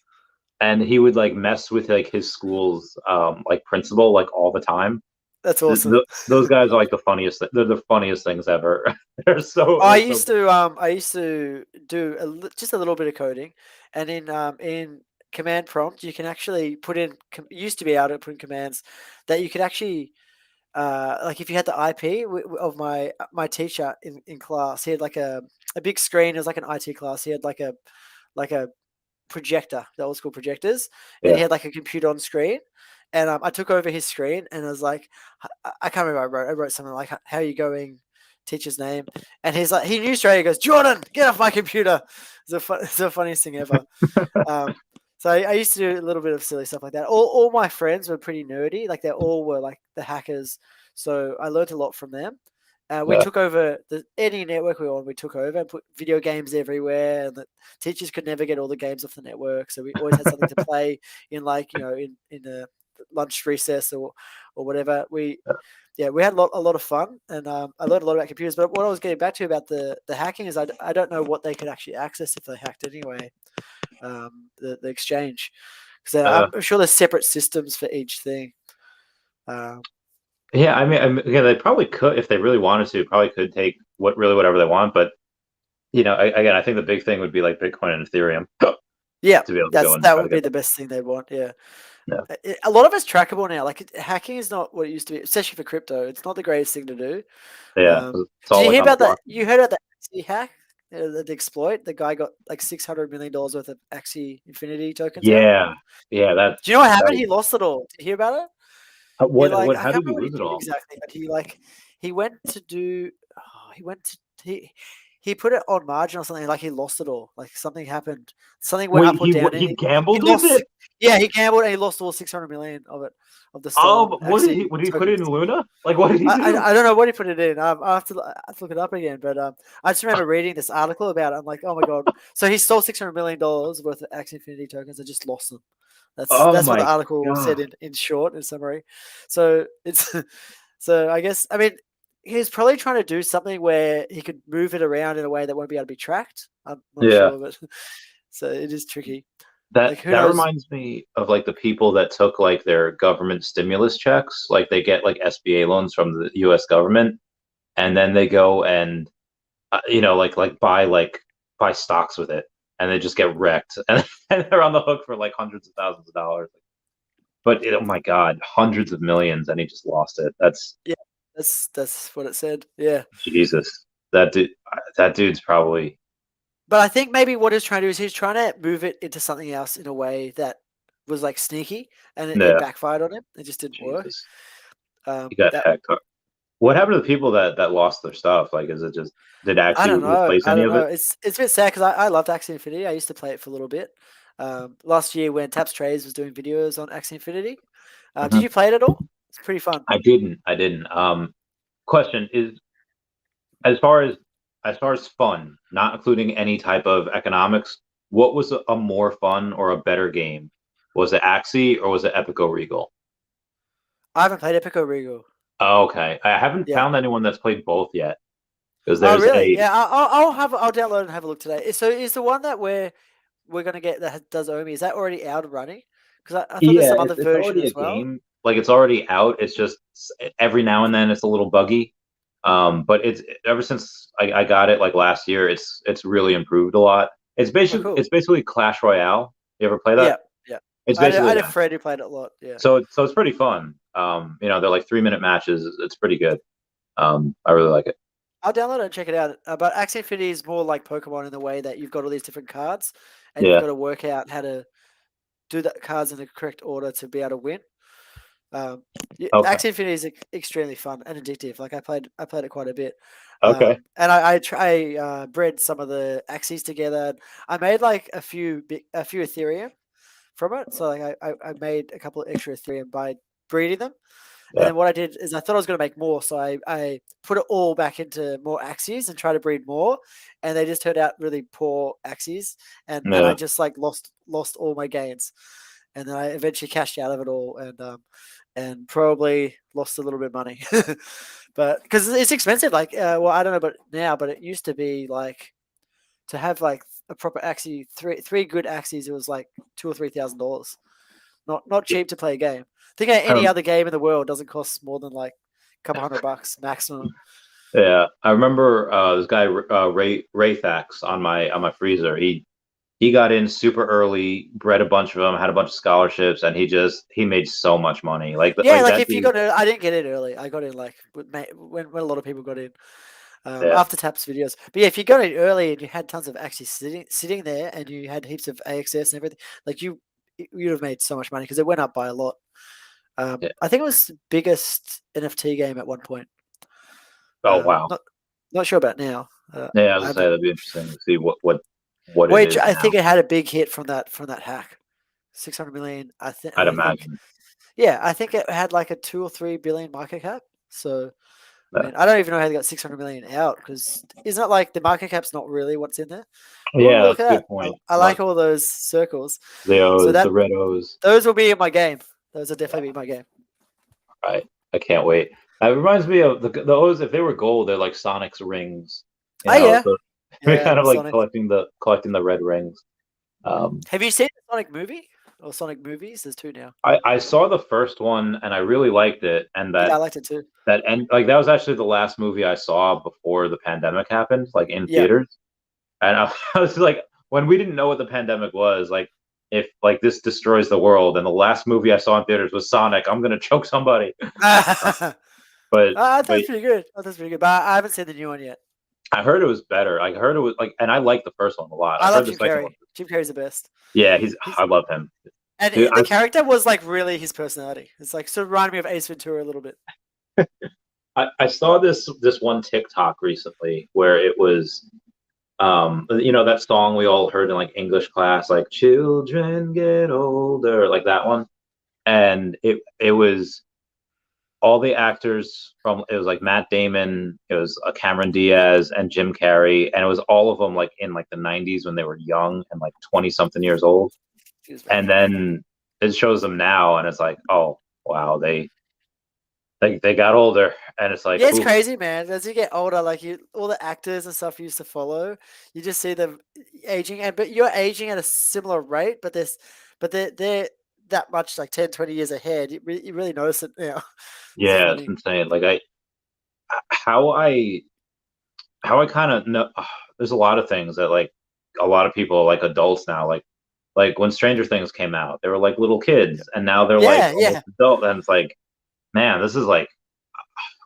he would like mess with like his school's like principal like all the time. That's awesome. Those guys are like the funniest. They're the funniest things ever. I they're so. used to do just a little bit of coding, and in command prompt you can actually put in used to be able to put in commands that you could actually like if you had the IP of my teacher in class, he had like a big screen. It was like an IT class. He had like a projector, the old school projectors, and Yeah. he had like a computer on screen. And I took over his screen, and I was like, I can't remember. I wrote something like, "How are you going?" Teacher's name, and he's like, he knew straight. He goes, "Jordan, get off my computer." It's the funniest thing ever. Um, so I used to do a little bit of silly stuff like that. All my friends were pretty nerdy. Like they all were like the hackers. So I learned a lot from them. We Yeah. took over any network we were on. We took over and put video games everywhere, and the teachers could never get all the games off the network. So we always had something to play in, like in the lunch recess or whatever. We had a lot of fun, and I learned a lot about computers. But what I was getting back to about the hacking is I don't know what they could actually access if they hacked anyway. The exchange, because Uh, I'm sure there's separate systems for each thing. yeah. Yeah, they probably could if they really wanted to. Probably could take whatever they want, but again, I think the big thing would be like Bitcoin and Ethereum Yeah, to be able to go and that try to would be get the them. best thing they'd want. Yeah. Yeah. A lot of it's trackable now. Like hacking is not what it used to be, especially for crypto. It's not the greatest thing to do. Yeah. Um, It's did all you like hear on the about that? block. You heard about the Axie hack, the exploit? The guy got like $600 million worth of Axie Infinity tokens out. Yeah. Yeah. Do you know what That happened? was, He lost it all. Did you hear about it? He what, I how can't did he remember what lose he it did all? exactly, but he went to do. Oh, he put it on margin or something. Like he lost it all. Like something happened. Something went Wait, up or down, and he he gambled with lost. it? Yeah, he gambled and he lost all 600 million of it, of the Oh, stolen but Axie what did he put it in tokens. Luna? Like, what did he I, do? I, I don't know what he put it in. I have to look it up again. But I just remember reading this article about it. I'm like, oh my god! So he stole $600 million worth of Axie Infinity tokens and just lost them. Oh That's what the my article said God. in short, in summary. So it's so I guess he's probably trying to do something where he could move it around in a way that won't be able to be tracked. I'm not Yeah. sure, but so it is tricky. That Like who that knows? reminds me of like the people that took like their government stimulus checks, like they get like SBA loans from the US government, and then they go and buy stocks with it, and they just get wrecked, and they're on the hook for like hundreds of thousands of dollars. But oh my God, hundreds of millions, and he just lost it. That's Yeah, that's what it said. Yeah. Jesus. That dude's probably But I think maybe what he's trying to do is he's trying to move it into something else in a way that was like sneaky, and it yeah, backfired on him. It just didn't work. Jesus. He got That hacked. What happened to the people that lost their stuff? Like, is it just did it I actually don't know. replace I any don't of know. it? It's a bit sad because I loved Axie Infinity. I used to play it for a little bit. Last year when Taps Trades was doing videos on Axie Infinity. Did Mhm. you play it at all? It's pretty fun. I didn't. I didn't. Question is, as far as fun, not including any type of economics, what was a more fun or a better game? Was it Axie or was it Epico Regal? I haven't played Epico Regal. Oh, okay, I haven't Yeah. found anyone that's played both yet. Because Oh, there's really? a Yeah. I'll download and have a look today. So is the one that we're gonna get that does OMI, is that already out and running? Because I thought there's yeah, some other it's version already a as well. game. Like it's already out. It's just every now and then it's a little buggy. But it's ever since I got it like last year, it's really improved a lot. Oh, cool. It's basically Clash Royale. You ever play Yeah, that? yeah. It's I basically had a that. friend who played it a lot. Yeah. So it's pretty fun. They're like 3 minute matches. It's pretty good. I really like it. I'll download it and check it out. But Axie Infinity is more like Pokemon in the way that you've got all these different cards, and you've Yeah. got to work out how to do the cards in the correct order to be able to win. Yeah, Okay. Axie Infinity is extremely fun and addictive. Like I played it quite a bit, Okay. and I bred some of the Axies together. I made like a few Ethereum from it. So like I made a couple of extra Ethereum by breeding them. And Yeah. then what I did is I thought I was going to make more, so I put it all back into more Axies and try to breed more, and they just turned out really poor Axies, and I Yeah. just like lost all my gains, and then I eventually cashed out of it all, and probably lost a little bit of money, but because it's expensive. Like, well, I don't know, but now, but it used to be like to have like a proper Axie, three good Axies, it was like $2,000 or $3,000. Not cheap to play a game. I think any Um, other game in the world doesn't cost more than like a couple $100 maximum. yeah. I remember this guy Raythax on my freezer. He got in super early, bred a bunch of them, had a bunch of scholarships, and he made so much money. Yeah, Like like that if you dude. got in, I didn't get in early. I got in like when a lot of people got in Yeah. after Tap's videos. But yeah, if you got in early and you had tons of actually sitting there and you had heaps of AXS and everything, like you'd have made so much money because it went up by a lot. Yeah. I think it was the biggest NFT game at one point. Oh wow. Not sure about now. Yeah, I was I gonna say haven't. that'd be interesting to see what it Which is I now. think it had a big hit from that hack. 600 million. I'd I think. imagine. Yeah, I think it had like a 2 or 3 billion market cap. So I Yeah. mean, I don't even know how they got 600 million out because isn't it like the market cap's not really what's in there? Yeah, Oh, look that's at a good that! point. I like all those circles. The So O's, that the red O's. those will be in my game. Those will definitely be my game. Right. I can't wait. It reminds me of the O's. If they were gold, they're like Sonic's rings. Oh yeah, So we're yeah. kind of like Sonic. collecting the red rings. Um, Have you seen the Sonic movie or Sonic movies? There's two now. I saw the first one and I really liked it, and Yeah, I liked it too. that was actually the last movie I saw before the pandemic happened, like in Yeah. theaters. And I was like, when we didn't know what the pandemic was, like if like this destroys the world, and the last movie I saw in theaters was Sonic, I'm gonna choke somebody. But I thought but it was pretty good. I thought it was pretty good, but I haven't seen the new one yet. I heard it was better. I heard it was like, and I liked the first one a lot. I I love heard the Jim second one. Carrey. Jim Carrey's the best. Yeah, He's I love him. and Dude, the character was like really his personality. It's like sort of reminded me of Ace Ventura a little bit. I saw this one TikTok recently where it was that song we all heard in like English class, like children get older, like that one. And it was all the actors from it was like Matt Damon, it was Cameron Diaz and Jim Carrey, and it was all of them like in like the 90s when they were young and like 20 something years old. He was very And young. then it shows them now and it's like, oh wow, they got older, and it's like, Yeah, it's oof, crazy, man. As you get older, like all the actors and stuff you used to follow, you just see them aging, and but you're aging at a similar rate, but they're that much like 10, 20 years ahead. You really notice it now. It's yeah, it's funny. insane. Like how I how I kind of know there's a lot of things that like a lot of people like adults now like when Stranger Things came out, they were like little Yeah, kids, and now they're like yeah, almost yeah. adult, and it's like, man, this is like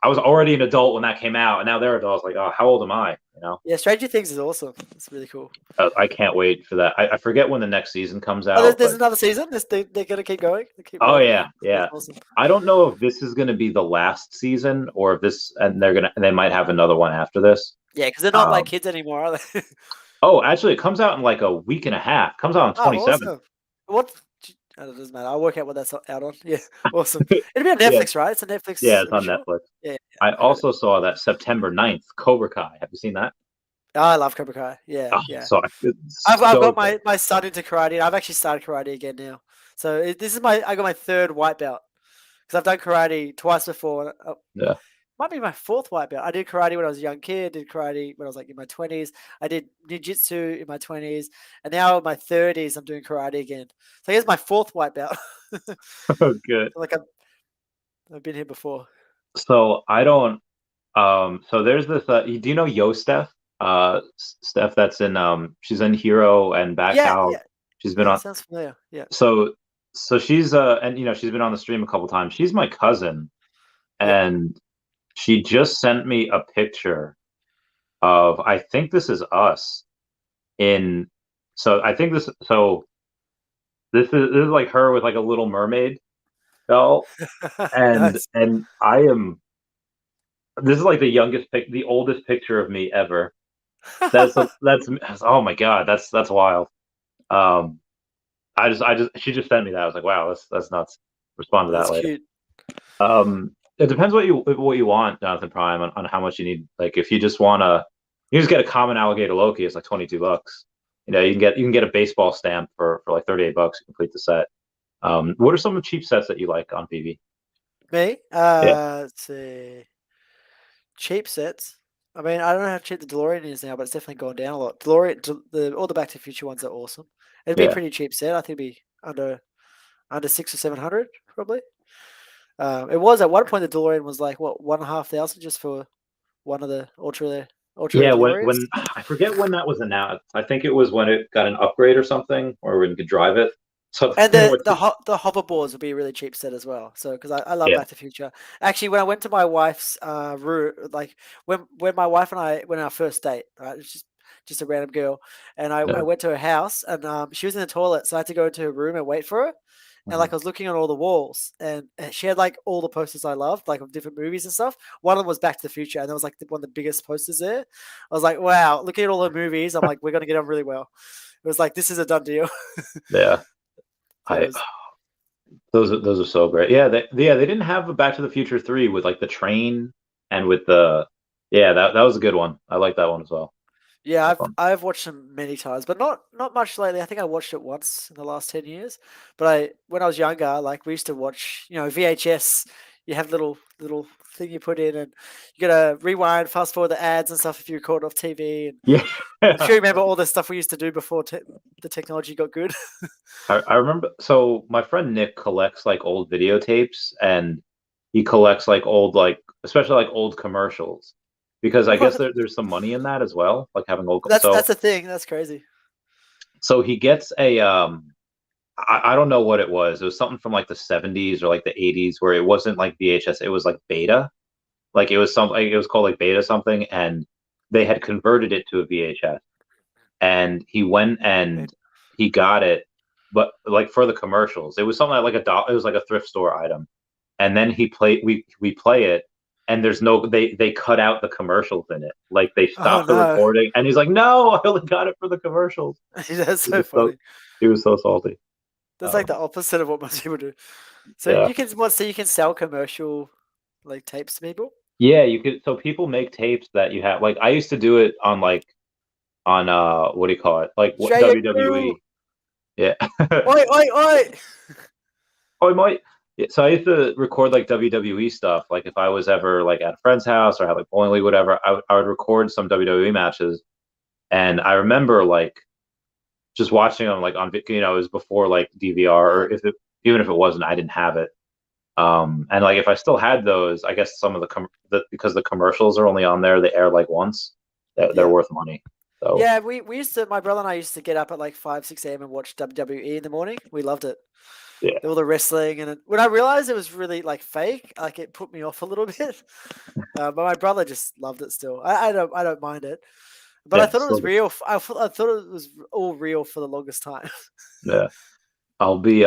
I was already an adult when that came out, and now they're adults. Like, oh, how old am I? Yeah, Stranger Things is awesome. It's really cool. I can't wait for that. I forget when the next season comes Oh, out, there's but another season. They're gonna keep going. They keep oh rolling. yeah, That's yeah. awesome. I don't know if this is going to be the last season or if this and they might have another one after this. Yeah, because they're not like Um, kids anymore, are they? oh, actually, it comes out in like a week and a half. Comes out on Oh, 27th. awesome. What? Oh, it doesn't matter. I'll work out what that's out on. Yeah, awesome. It'll be on Yeah, Netflix, right? It's a yeah, Netflix it's on original. Netflix. Yeah, yeah, I I got it. also saw that September 9th, Cobra Kai. Have you seen that? Oh, I love Cobra Kai. Yeah, Oh, yeah. it's I've so got good. my son into karate. I've actually started karate again now. So this is I got my third white belt because I've done karate twice before. Yeah. Might be my fourth white belt. I did karate when I was a young kid. Did karate when I was like in my 20s. I did jiu-jitsu in my 20s, and now in my 30s, I'm doing karate again. So here's my fourth white belt. Oh, good. Like I've been here before. So I don't. So there's this. Do you know Yo Steph? Steph that's in she's in Hero and Back Yeah, House. yeah, She's been yeah. on Sounds familiar. Yeah, so she's and she's been on the stream a couple times. She's my cousin, yeah. and she just sent me a picture of, I think this is us in, so I think this is like her with like a Little Mermaid doll, and Nice. I am, this is like the oldest picture of me ever. That's oh my god, that's wild. Um, she just sent me that. I was like, wow, that's nuts. Respond to that That's later. cute. It depends what you want, Jonathan Prime, on how much you need. Like if you just wanna, you just get a common alligator Loki. It's like $22. You can get a baseball stamp for like $38 to complete the set. What are some of the cheap sets that you like on PV? Me? Yeah, Let's see. Cheap sets. I mean, I don't know how cheap the DeLorean is now, but it's definitely gone down a lot. All the Back to the Future ones are awesome. It'd be a yeah, pretty cheap set. I think it'd be under 600 or 700 probably. It was at one point the DeLorean was like what 1,500 just for one of the ultra rare yeah. DeLoreans. When I forget when that was announced. I think it was when it got an upgrade or something, or when you could drive it. So And you know what? the hoverboards would be a really cheap set as well. So because I love Yeah, Back to the Future. Actually, when I went to my wife's room, like when my wife and I went on our first date, right? It's just a random girl, and I yeah. went to her house, and she was in the toilet, so I had to go into her room and wait for her. And Mhm. like I was looking on all the walls, and she had like all the posters I loved, like of different movies and stuff. One of them was Back to the Future, and that was like one of the biggest posters there. I was like, wow, looking at all the movies, I'm like, we're gonna get on really well. It was like this is a done deal. Yeah. So it I was. those are so great. Yeah, they didn't have a Back to the Future 3 with like the train and with the, yeah, that was a good one. I like that one as well. Yeah, That I've one. I've watched them many times, but not much lately. I think I watched it once in the last 10 years. But when I was younger, like we used to watch, VHS. You have little thing you put in, and you gotta rewind, fast forward the ads and stuff if you record off TV. And Yeah. I'm sure you remember all the stuff we used to do before the technology got good. I remember, so my friend Nick collects like old videotapes, and he collects like old, like especially like old commercials, because I guess What? there's some money in that as well, like having old That's a thing. That's crazy. so he gets a I don't know what it was. It was something from like the 70s or like the 80s, where it wasn't like VHS, it was like beta. Like it was something, it was called like beta something, and they had converted it to a VHS. And he went Right. and he got it, but like for the commercials, it was something like it was like a thrift store item. And then we play it, and there's no, they cut out the commercials in it. Like they Oh stopped the no, recording, and he's like, "No, I only got it for the commercials." that's He so was so funny. he was so salty. That's like the Um, opposite of what most people do. So yeah. you can sell commercial like tapes to people. Yeah, you could. So people make tapes that you have. Like I used to do it on like on what do you call it? Like what Australia, WWE. Yeah. oi, oi, oi! Oh, I might. Yeah, so I used to record like WWE stuff. Like if I was ever like at a friend's house or had like bowling league, whatever, I would record some WWE matches. And I remember like just watching them like it was before like DVR, Yeah, or even if it wasn't, I didn't have it. And like if I still had those, I guess some of because the commercials are only on there, they air like once. They're yeah, worth money. So yeah. We used to. My brother and I used to get up at like 5, 6 a.m. and watch WWE in the morning. We loved it. yeah, All the wrestling, and when I realized it was really like fake, like it put me off a little bit. But my brother just loved it still. I don't mind it, but I yeah, thought it still was good. real. I thought it was all real for the longest time. Yeah. I'll be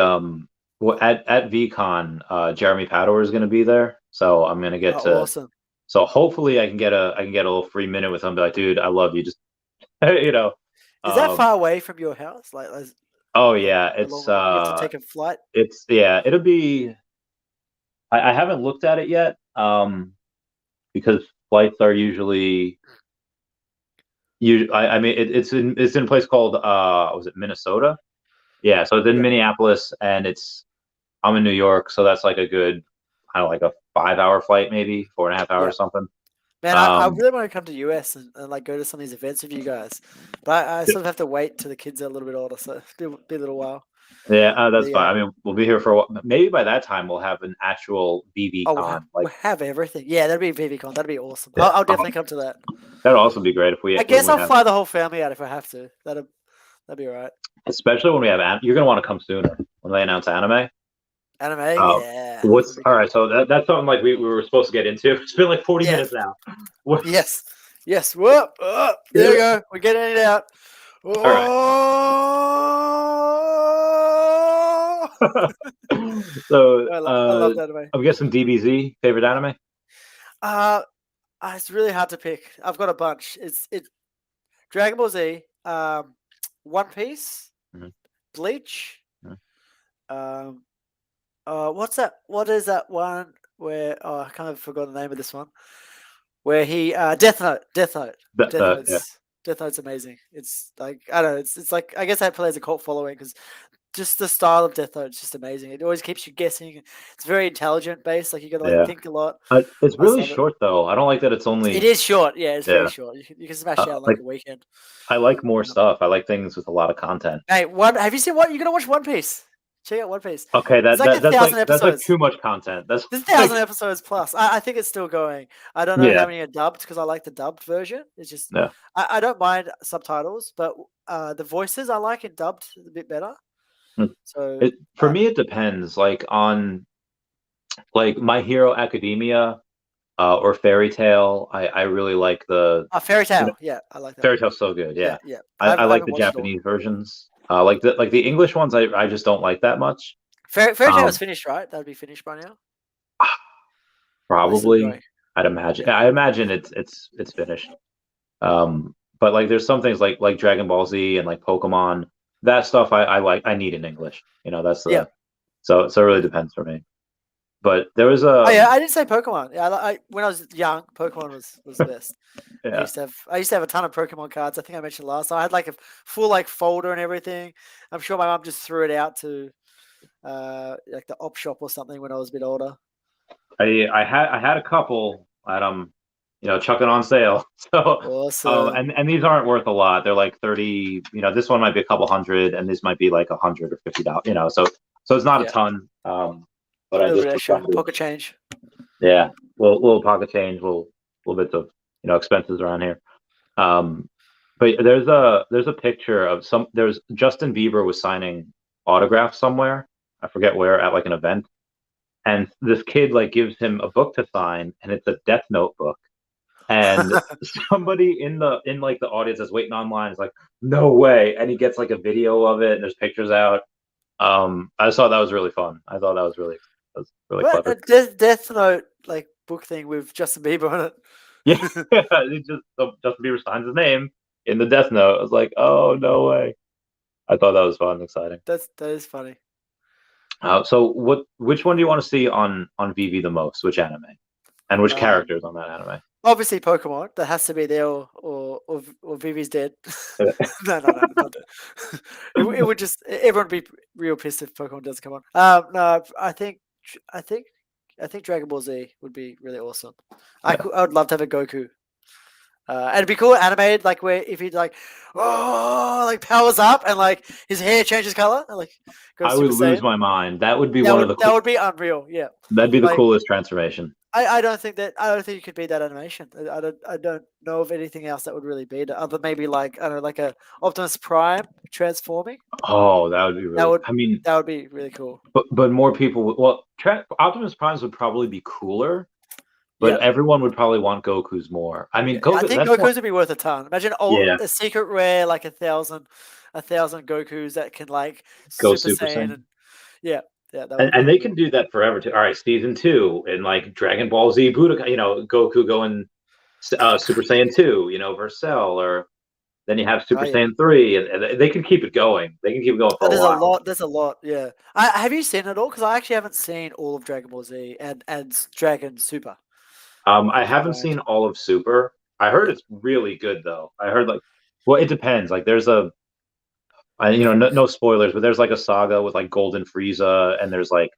well, at VCon, Jeremy Padour is going to be there, so I'm going to get Oh, to. awesome! So hopefully I can get a little free minute with him. Be like, dude, I love you. Just you know, Is that um, far away from your house? oh Like yeah, a long way? You have to take a flight. yeah, it'll be. I haven't looked at it yet, because flights are usually I mean it's in a place called was it Minnesota? Yeah, so it's in Yeah. Minneapolis, and I'm in New York, so that's like a good, kind of like a 5 hour flight, maybe 4.5 hours, Yeah. something. Man, I Um, really want to come to US and like go to some of these events with you guys, but I sort of have to wait till the kids are a little bit older, so be a little while. Yeah, But that's yeah. fine. I mean, we'll be here for a while. Maybe by that time we'll have an actual BV Oh, con. we'll have everything. Yeah, that'd be VVCon. That'd be awesome. Yeah, I'll definitely come to that. that'd also be great if we I when guess we I'll have, fly the whole family out if I have to. That'd be all right. especially when we have. You're gonna want to come sooner when they announce anime. Anime, Uh, yeah, that'd what's be all cool. right? So that's something like we were supposed to get into. It's been like 40 Yeah. minutes now. What? Yes. Yes. Whoop. There you go. We're getting it out. All right. Oh! So I love anime. I'm guessing DBZ favorite anime. Uh, it's really hard to pick. I've got a bunch. It's Dragon Ball Z, One Piece, Mhm. Bleach. Mhm. Um, what's that? What is that one where? Oh, I kind of forgot the name of this one. Where he Death Note, Yeah, Death Note's amazing. It's like I don't know. It's like I guess that plays a cult following because just the style of Death Note is just amazing. It always keeps you guessing. It's very intelligent based. Like you got to like yeah. think a lot. It's I just really love it. short though. I don't like that it's It only is short. Yeah, it's very yeah. short. You can smash it out in Like like a weekend. I like more Um, stuff. I like things with a lot of content. Hey, one. Have you seen what? You're gonna watch One Piece. Check out One Piece. Okay, There's like a thousand that's like episodes. too much content. That's There's like 1,000 episodes plus. I think it's still going. I don't know yeah, how many are dubbed because I like the dubbed version. It's just yeah. I don't mind subtitles, but the voices I like it dubbed a bit better. Mm. So It for me it depends. Like on like My Hero Academia or Fairy Tale. I really like the Fairy you know Tale. Yeah, I like that Fairy one. Tale's so good. Yeah, Yeah, yeah. I I like haven't the watched it all. Japanese versions. Like the English ones. I just don't like that much. Fairy Tale is Um, finished, right? That'd be finished by now. Or they still Probably. going? I'd imagine. Yeah. I imagine it's finished. But like there's some things like Dragon Ball Z and like Pokemon. That stuff I like. I need in English. That's Yeah. the so it really depends for me. But there was Oh yeah, I didn't say Pokemon. Yeah, when I was young, Pokemon was the best. yeah. I used to have a ton of Pokemon cards. I think I mentioned last. I had like a full like folder and everything. I'm sure my mum just threw it out to like the op shop or something when I was a bit older. I had a couple that chucking on sale. So Awesome. and these aren't worth a lot. They're like 30. This one might be a couple hundred, and this might be like $100 or $50. So it's not a Yeah, ton. But a I little just bit extra decided, pocket change. yeah, little pocket change, little bits of expenses around here. Um, but there's a picture of there's Justin Bieber was signing autographs somewhere. I forget where at like an event, and this kid like gives him a book to sign, and it's a Death Note book. And somebody in like the audience that's waiting online is like, no way, and he gets like a video of it, and there's pictures out. I thought that was really fun. I thought that was really What clever. a Death Note like book thing with Justin Bieber on it. Yeah, it just Justin Bieber signs his name in the Death Note. I was like, oh no way! I thought that was fun and exciting. that is funny. So which one do you want to see on VV the most? Which anime? And which characters on that anime? Obviously Pokemon. That has to be there, or Vivi's dead. No, not dead. It would just everyone would be real pissed if Pokemon doesn't come on. No, I think Dragon Ball Z would be really awesome. I would love to have a Goku. And it'd be cool animated, like where if he like, like powers up and like his hair changes color and like goes I would Super lose Saiyan. my mind. That would be That would be unreal. Yeah, that'd be the like coolest transformation. I don't think it could be that animation. I don't know of anything else that would really be it, other maybe like I don't know, like a Optimus Prime transforming. Oh, that would be really. I mean, that would be really cool. but more people would. Well, Optimus Primes would probably be cooler, but Yeah. everyone would probably want Goku's more. I mean, Yeah, I Goku. think That's more. Goku's would be worth a ton. Imagine Yeah, a secret rare like a thousand Gokus that can like go Super Super Saiyan Saiyan. and yeah, that would be And they unreal. can do that forever too. All right, season 2 in like Dragon Ball Z Budokai, Goku going Super Saiyan 2, versus Cell, or then you have Oh Super yeah. Saiyan 3, and they can keep it going. They can keep it going for Oh, a while. There's a lot. Yeah. Have you seen it all? Because I actually haven't seen all of Dragon Ball Z and Dragon Super. I haven't Combined. seen all of Super. I heard Yeah. it's really good though. I heard like, well, it depends. Like, no spoilers, but there's like a saga with like Golden Frieza, and there's like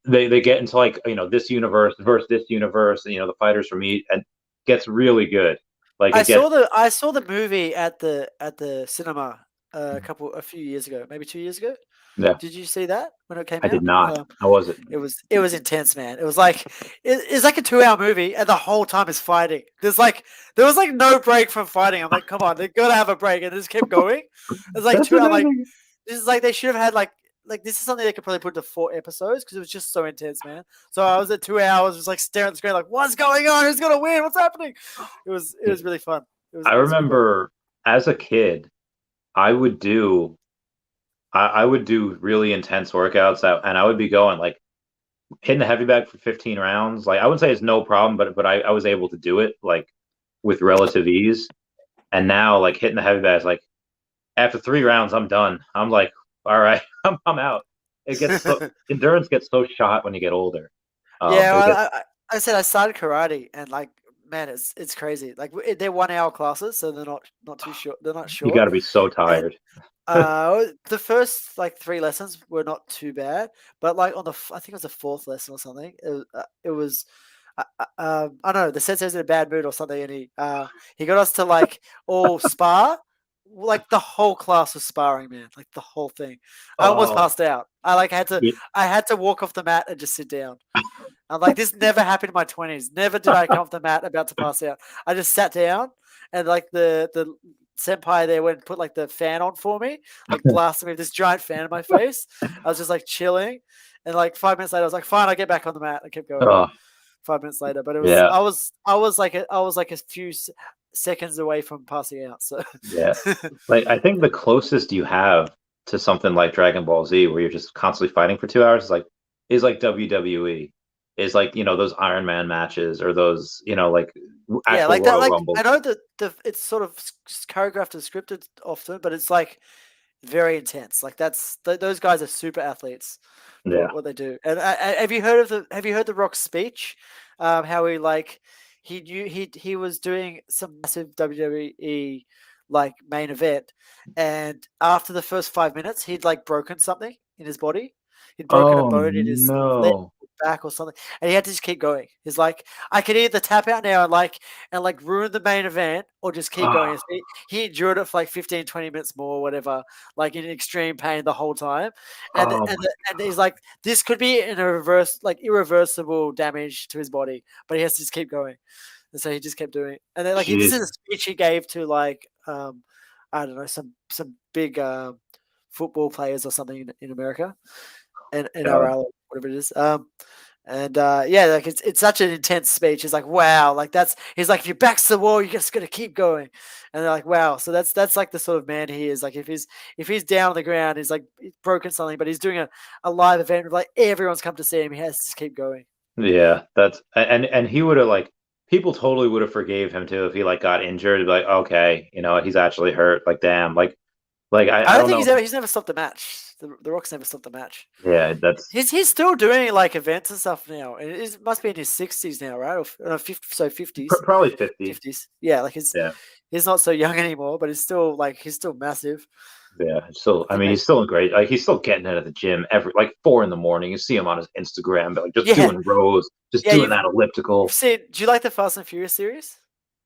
they get into like this universe versus this universe, and the fighters from each, and gets really good. Like it gets. I saw the movie at the cinema a few years ago, maybe 2 years ago. Yeah, Did you see that when it came I did out? not. How was it? It was intense, man. It was like it's like a 2 hour movie, and the whole time is fighting. There was like no break from fighting. I'm like, come on, they gotta have a break, and it just kept going. It's like That's 2 hours. Like amazing. this is like they should have had like this is something they could probably put into 4 episodes because it was just so intense, man. So I was at 2 hours, just like staring at the screen, like, what's going on? Who's gonna win? What's happening? It was really fun. I It was a good one. remember as a kid, I would do I would do really intense workouts and I would be going like hitting the heavy bag for 15 rounds. Like I wouldn't say it's no problem, but I was able to do it like with relative ease. And now like hitting the heavy bags, like after 3 rounds, I'm done. I'm like, all right, I'm out. It gets so endurance gets so shot when you get older. Yeah, It gets well, I said I started karate, and like, man, it's crazy. Like they're 1 hour classes, so they're not too short. They're not you got short, to be so and tired. the first like 3 lessons were not too bad, but like I think it was the fourth lesson or something. It was I don't know. The sensei was in a bad mood or something, and he got us to like all spar. Like the whole class was sparring, man. Like the whole thing. I almost Oh, passed out. I had to walk off the mat and just sit down. I'm like, this never happened in my 20s. Never did I come off the mat about to pass out. I just sat down, and like the senpai there went and put like the fan on for me, like blasting me with this giant fan in my face. I was just like chilling, and like 5 minutes later, I was like, fine, I'll get back on the mat. I kept going. oh, 5 minutes later, but yeah, I was like a few seconds away from passing out. So yeah. Like I think the closest you have to something like Dragon Ball Z, where you're just constantly fighting for 2 hours, is like WWE, is like those Iron Man matches or those like yeah, actual like that. Royal Like I Rumbles. know that it's sort of choreographed and scripted often, but it's like very intense. Like those guys are super athletes for Yeah. what they do. And have you heard the Rock's speech? How he like he was doing some massive WWE like main event, and after the first 5 minutes, he'd like broken something in his body. He'd broken a Oh bone in his leg, no. back or something, and he had to just keep going. He's like, I could either tap out now and ruin the main event, or just keep going. Ah, So he endured it for like 15, 20 minutes more, whatever, like in extreme pain the whole time. And oh my and he's like, this could be in a irreversible damage to his body, but he has to just keep going. And so he just kept doing it. And then like this is a Jesus. speech he gave to like I don't know, some big football players or something in America, and God. NRL or whatever it is. And yeah, like it's such an intense speech. It's like, wow, like he's like, if your back's to the wall, you're just gonna keep going. And they're like, wow, so that's like the sort of man he is. Like if he's down on the ground, he's like he's broken something, but he's doing a live event with like everyone's come to see him. He has to just keep going. Yeah, that's and he would have like people totally would have forgave him too if he like got injured. It'd be like, okay, he's actually hurt. Like, damn, like I I don't don't think know. he's never stopped a match. The Rock's never stopped a match. Yeah, that's He's still doing like events and stuff now. And it must be in his 60s now, right? Or no, 50, so 50s. probably 50. 50s. Yeah, like Yeah. he's not so young anymore, but he's still massive. Yeah, still, I I think mean, like he's still in great. Like, he's still getting it at the gym every like 4 in the morning. You see him on his Instagram, but like just yeah, doing rows, just yeah. doing You've that elliptical. seen. Do you like the Fast and Furious series?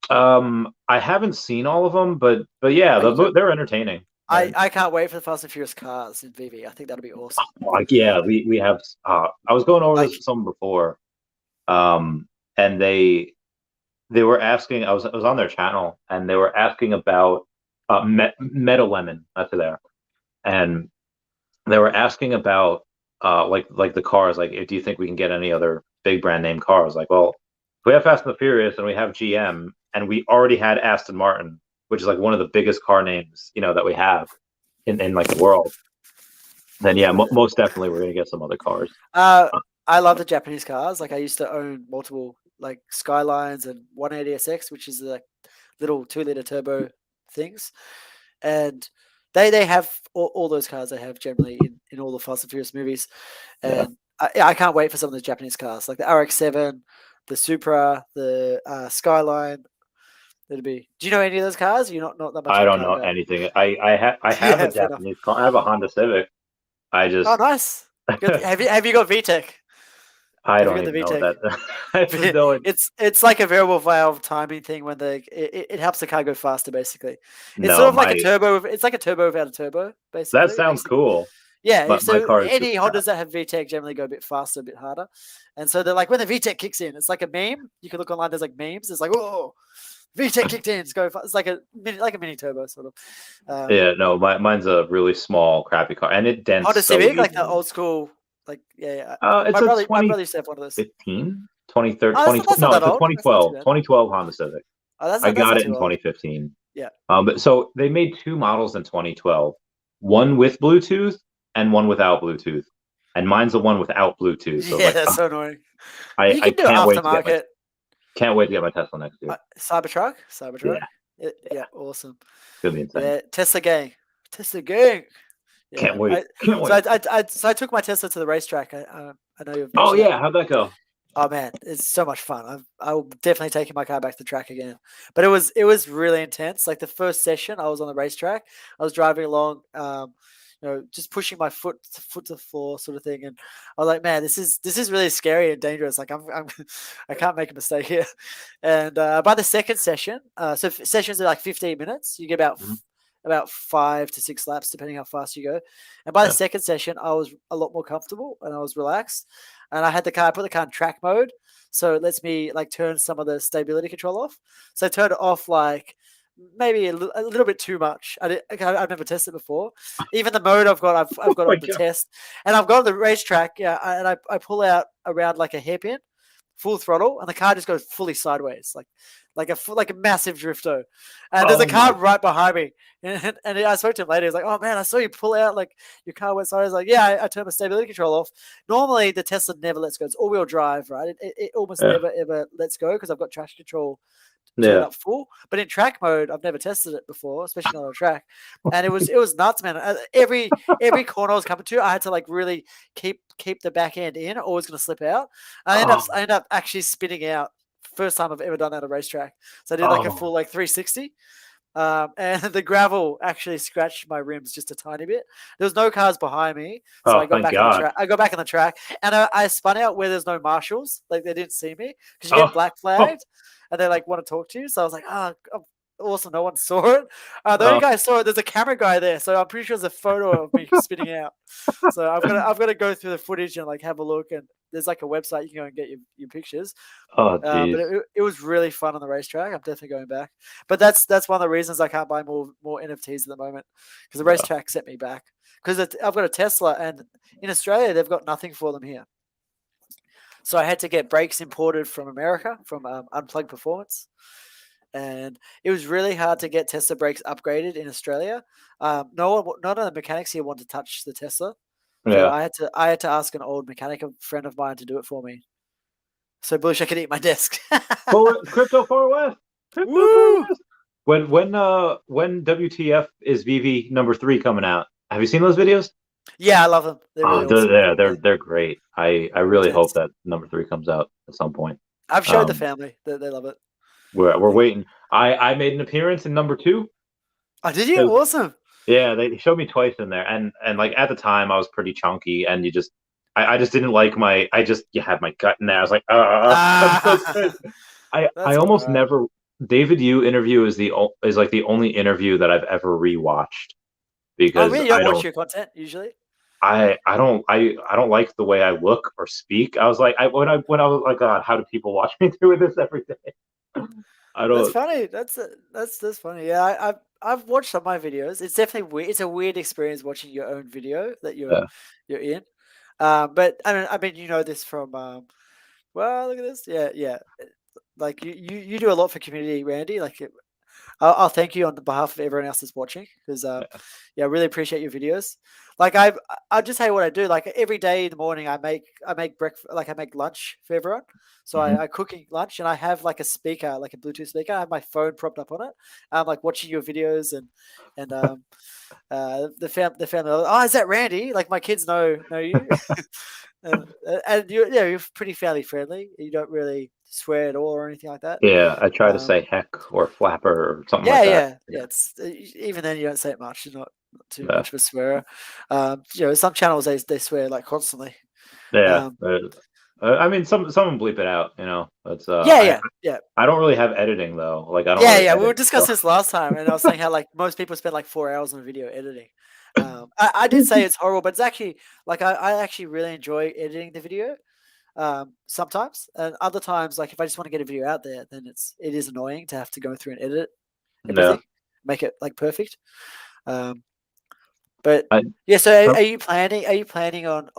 I haven't seen all of them, but yeah, Oh, you got. they're entertaining. And I can't wait for the Fast and Furious cars in veve. I think that'll be awesome. like, yeah, we have. I was going over this Like, with someone before, and they were asking. I was on their channel, and they were asking about Meta Lemon. That's there, and they were asking about like the cars. Like, do you think we can get any other big brand name cars? Like, well, we have Fast and the Furious, and we have GM, and we already had Aston Martin, which is like one of the biggest car names that we have in like the world. Then yeah, most definitely we're gonna get some other cars. uh, I love the Japanese cars. Like I used to own multiple like Skylines and 180SX, which is like little 2-liter turbo things, and they have all those cars. They have generally in all the Fast and Furious movies, Yeah, and I can't wait for some of the Japanese cars like the RX-7, the Supra, the Skyline. It'll be. Do you know any of those cars? You're not that much I of a don't car know guy. anything. I have a Yeah, fair enough. Japanese car. I have a Honda Civic. I Oh, just nice. Good. Have you got VTEC? I Have you don't got the even know what VTEC? that. I have no idea. It's like a variable valve timing thing when it helps the car go faster. Basically, it's No, sort of like a my turbo. It's like a turbo without a turbo. that Basically, it sounds makes it. cool. Yeah, My so car is any super fast. Hondas that have VTEC generally go a bit faster, a bit harder. And so they're like, when the VTEC kicks in, it's like a meme. You can look online, there's like memes. It's like, oh, VTEC kicked in. It's like a mini turbo sort of. Yeah, no, mine's a really small, crappy car, and it dents Honda so Civic, like the easily. old school, like, yeah. It's My a brother used to have one of those. 2015, 2013, Oh, that's not no, that it's a old. That's not too 2012, bad. 2012 Honda Civic. Oh, I that's got not it in too old. 2015. Yeah. But so they made two models in 2012, one with Bluetooth and one without Bluetooth. And mine's the one without Bluetooth. So I was Yeah, like, that's so annoying. You I can do it aftermarket. can't wait to get my Tesla next year. Cybertruck? Yeah, Yeah, awesome. it's gonna be insane. Yeah, Tesla gang. Tesla gang. Can't Yeah. wait. Can't So wait. I took my Tesla to the racetrack. I know you've Oh mentioned that. yeah, how'd that go? Oh man, it's so much fun. I will definitely taking my car back to the track again. But it was really intense. Like the first session, I was on the racetrack. I was driving along, just pushing my foot to the floor, sort of thing. And I was like, man, this is really scary and dangerous. Like I can't make a mistake here. And by the second session, sessions are like 15 minutes. You get Mhm. about 5 to 6 laps, depending how fast you go. And by the Yeah. second session, I was a lot more comfortable and I was relaxed. And I put the car in track mode, so it lets me like turn some of the stability control off. So I turned it off like maybe a little bit too much. I've never tested before. Even the mode I've Oh got my on the God. test, and I've got on the racetrack. Yeah, and I pull out around like a hairpin, full throttle, and the car just goes fully sideways, like a massive drifto. And there's a Oh car my. right behind me, and I spoke to him later. He's like, "Oh man, I saw you pull out like your car went sideways." Like, yeah, I turned my stability control off. Normally, the Tesla never lets go. It's all-wheel drive, right? It almost Yeah. never ever lets go because I've got traction control turn Yeah. up full. But in track mode, I've never tested it before, especially not on a track. And it was nuts, man. Every corner I was coming to, I had to like really keep the back end in, or it was going to slip out. Oh. I ended up actually spinning out. First time I've ever done that at a racetrack. So I did like a Oh. full like 360. And the gravel actually scratched my rims just a tiny bit. There was no cars behind me, so Oh, I got thank back on the God. track. I got back on the track, and I spun out where there's no marshals, like they didn't see me because you get Oh. black Oh. flagged, and they like want to talk to you. So I was like, oh, awesome, no one saw it. The only Oh. guy who saw it, there's a camera guy there, so I'm pretty sure there's a photo of me spinning out. So I've got to go through the footage and like have a look, and there's like a website you can go and get your pictures. Oh, But geez. it was really fun on the racetrack. I'm definitely going back. But that's one of the reasons I can't buy more NFTs at the moment because the Yeah. racetrack set me back. Because I've got a Tesla, and in Australia they've got nothing for them here. So I had to get brakes imported from America from Unplugged Performance, and it was really hard to get Tesla brakes upgraded in Australia. None of the mechanics here want to touch the Tesla, so Yeah. I had to ask an old mechanic, a friend of mine, to do it for me. So bullish I could eat my desk. Crypto Far West. Crypto Far Woo! West. When WTF is VV number 3 coming out? Have you seen those videos? Yeah, I love them. They're really awesome. They're great. I really hope Intense. that number 3 comes out at some point. I've showed the family. They love it. We're waiting. I made an appearance in number 2. Oh, did you? Awesome. Yeah, they showed me twice in there, and like at the time I was pretty chunky, and I just didn't like you had my gut in there. I was like, I'm so pissed. I That's all almost right. never David Yu interview is like the only interview that I've ever rewatched Oh, because really? You don't watch your content usually? I don't like the way I look or speak. I was like when I was like, God, how do people watch me doing this every day? I That's don't. funny. That's funny. Yeah, I've watched some of my videos. It's definitely weird. It's a weird experience watching your own video that Yeah. you're in. But I mean, you know this from well, look at this. Yeah. Like you do a lot for community, Randy. Like I'll thank you on behalf of everyone else that's watching because yeah, I really appreciate your videos. Like I'll just tell you what I do. Like every day in the morning, I make breakfast, like I make lunch for everyone. So Mhm. I cooking lunch and I have like a speaker, like a Bluetooth speaker. I have my phone propped up on it. I'm like watching your videos and the family. Oh, is that Randy? Like my kids know you. And you're pretty fairly friendly. You don't really swear at all or anything like that. Yeah, I try to Um, say heck or flapper or something yeah, like that. yeah. It's even then you don't say it much. You're not too Yeah. much of a swearer. Some channels they swear like constantly. Yeah. Um, I mean, some of them bleep it out. It's yeah. I don't really have editing though. Like I don't Yeah, really yeah. We edit. were So discussing this last time, and I was saying how like most people spend like 4 hours on a video editing. I did say it's horrible, but it's actually like I actually really enjoy editing the video. Sometimes, and other times, like if I just want to get a video out there, then it is annoying to have to go through and edit Yeah. everything, make it like perfect. Um, but I, yeah, so some- are you planning? Are you planning on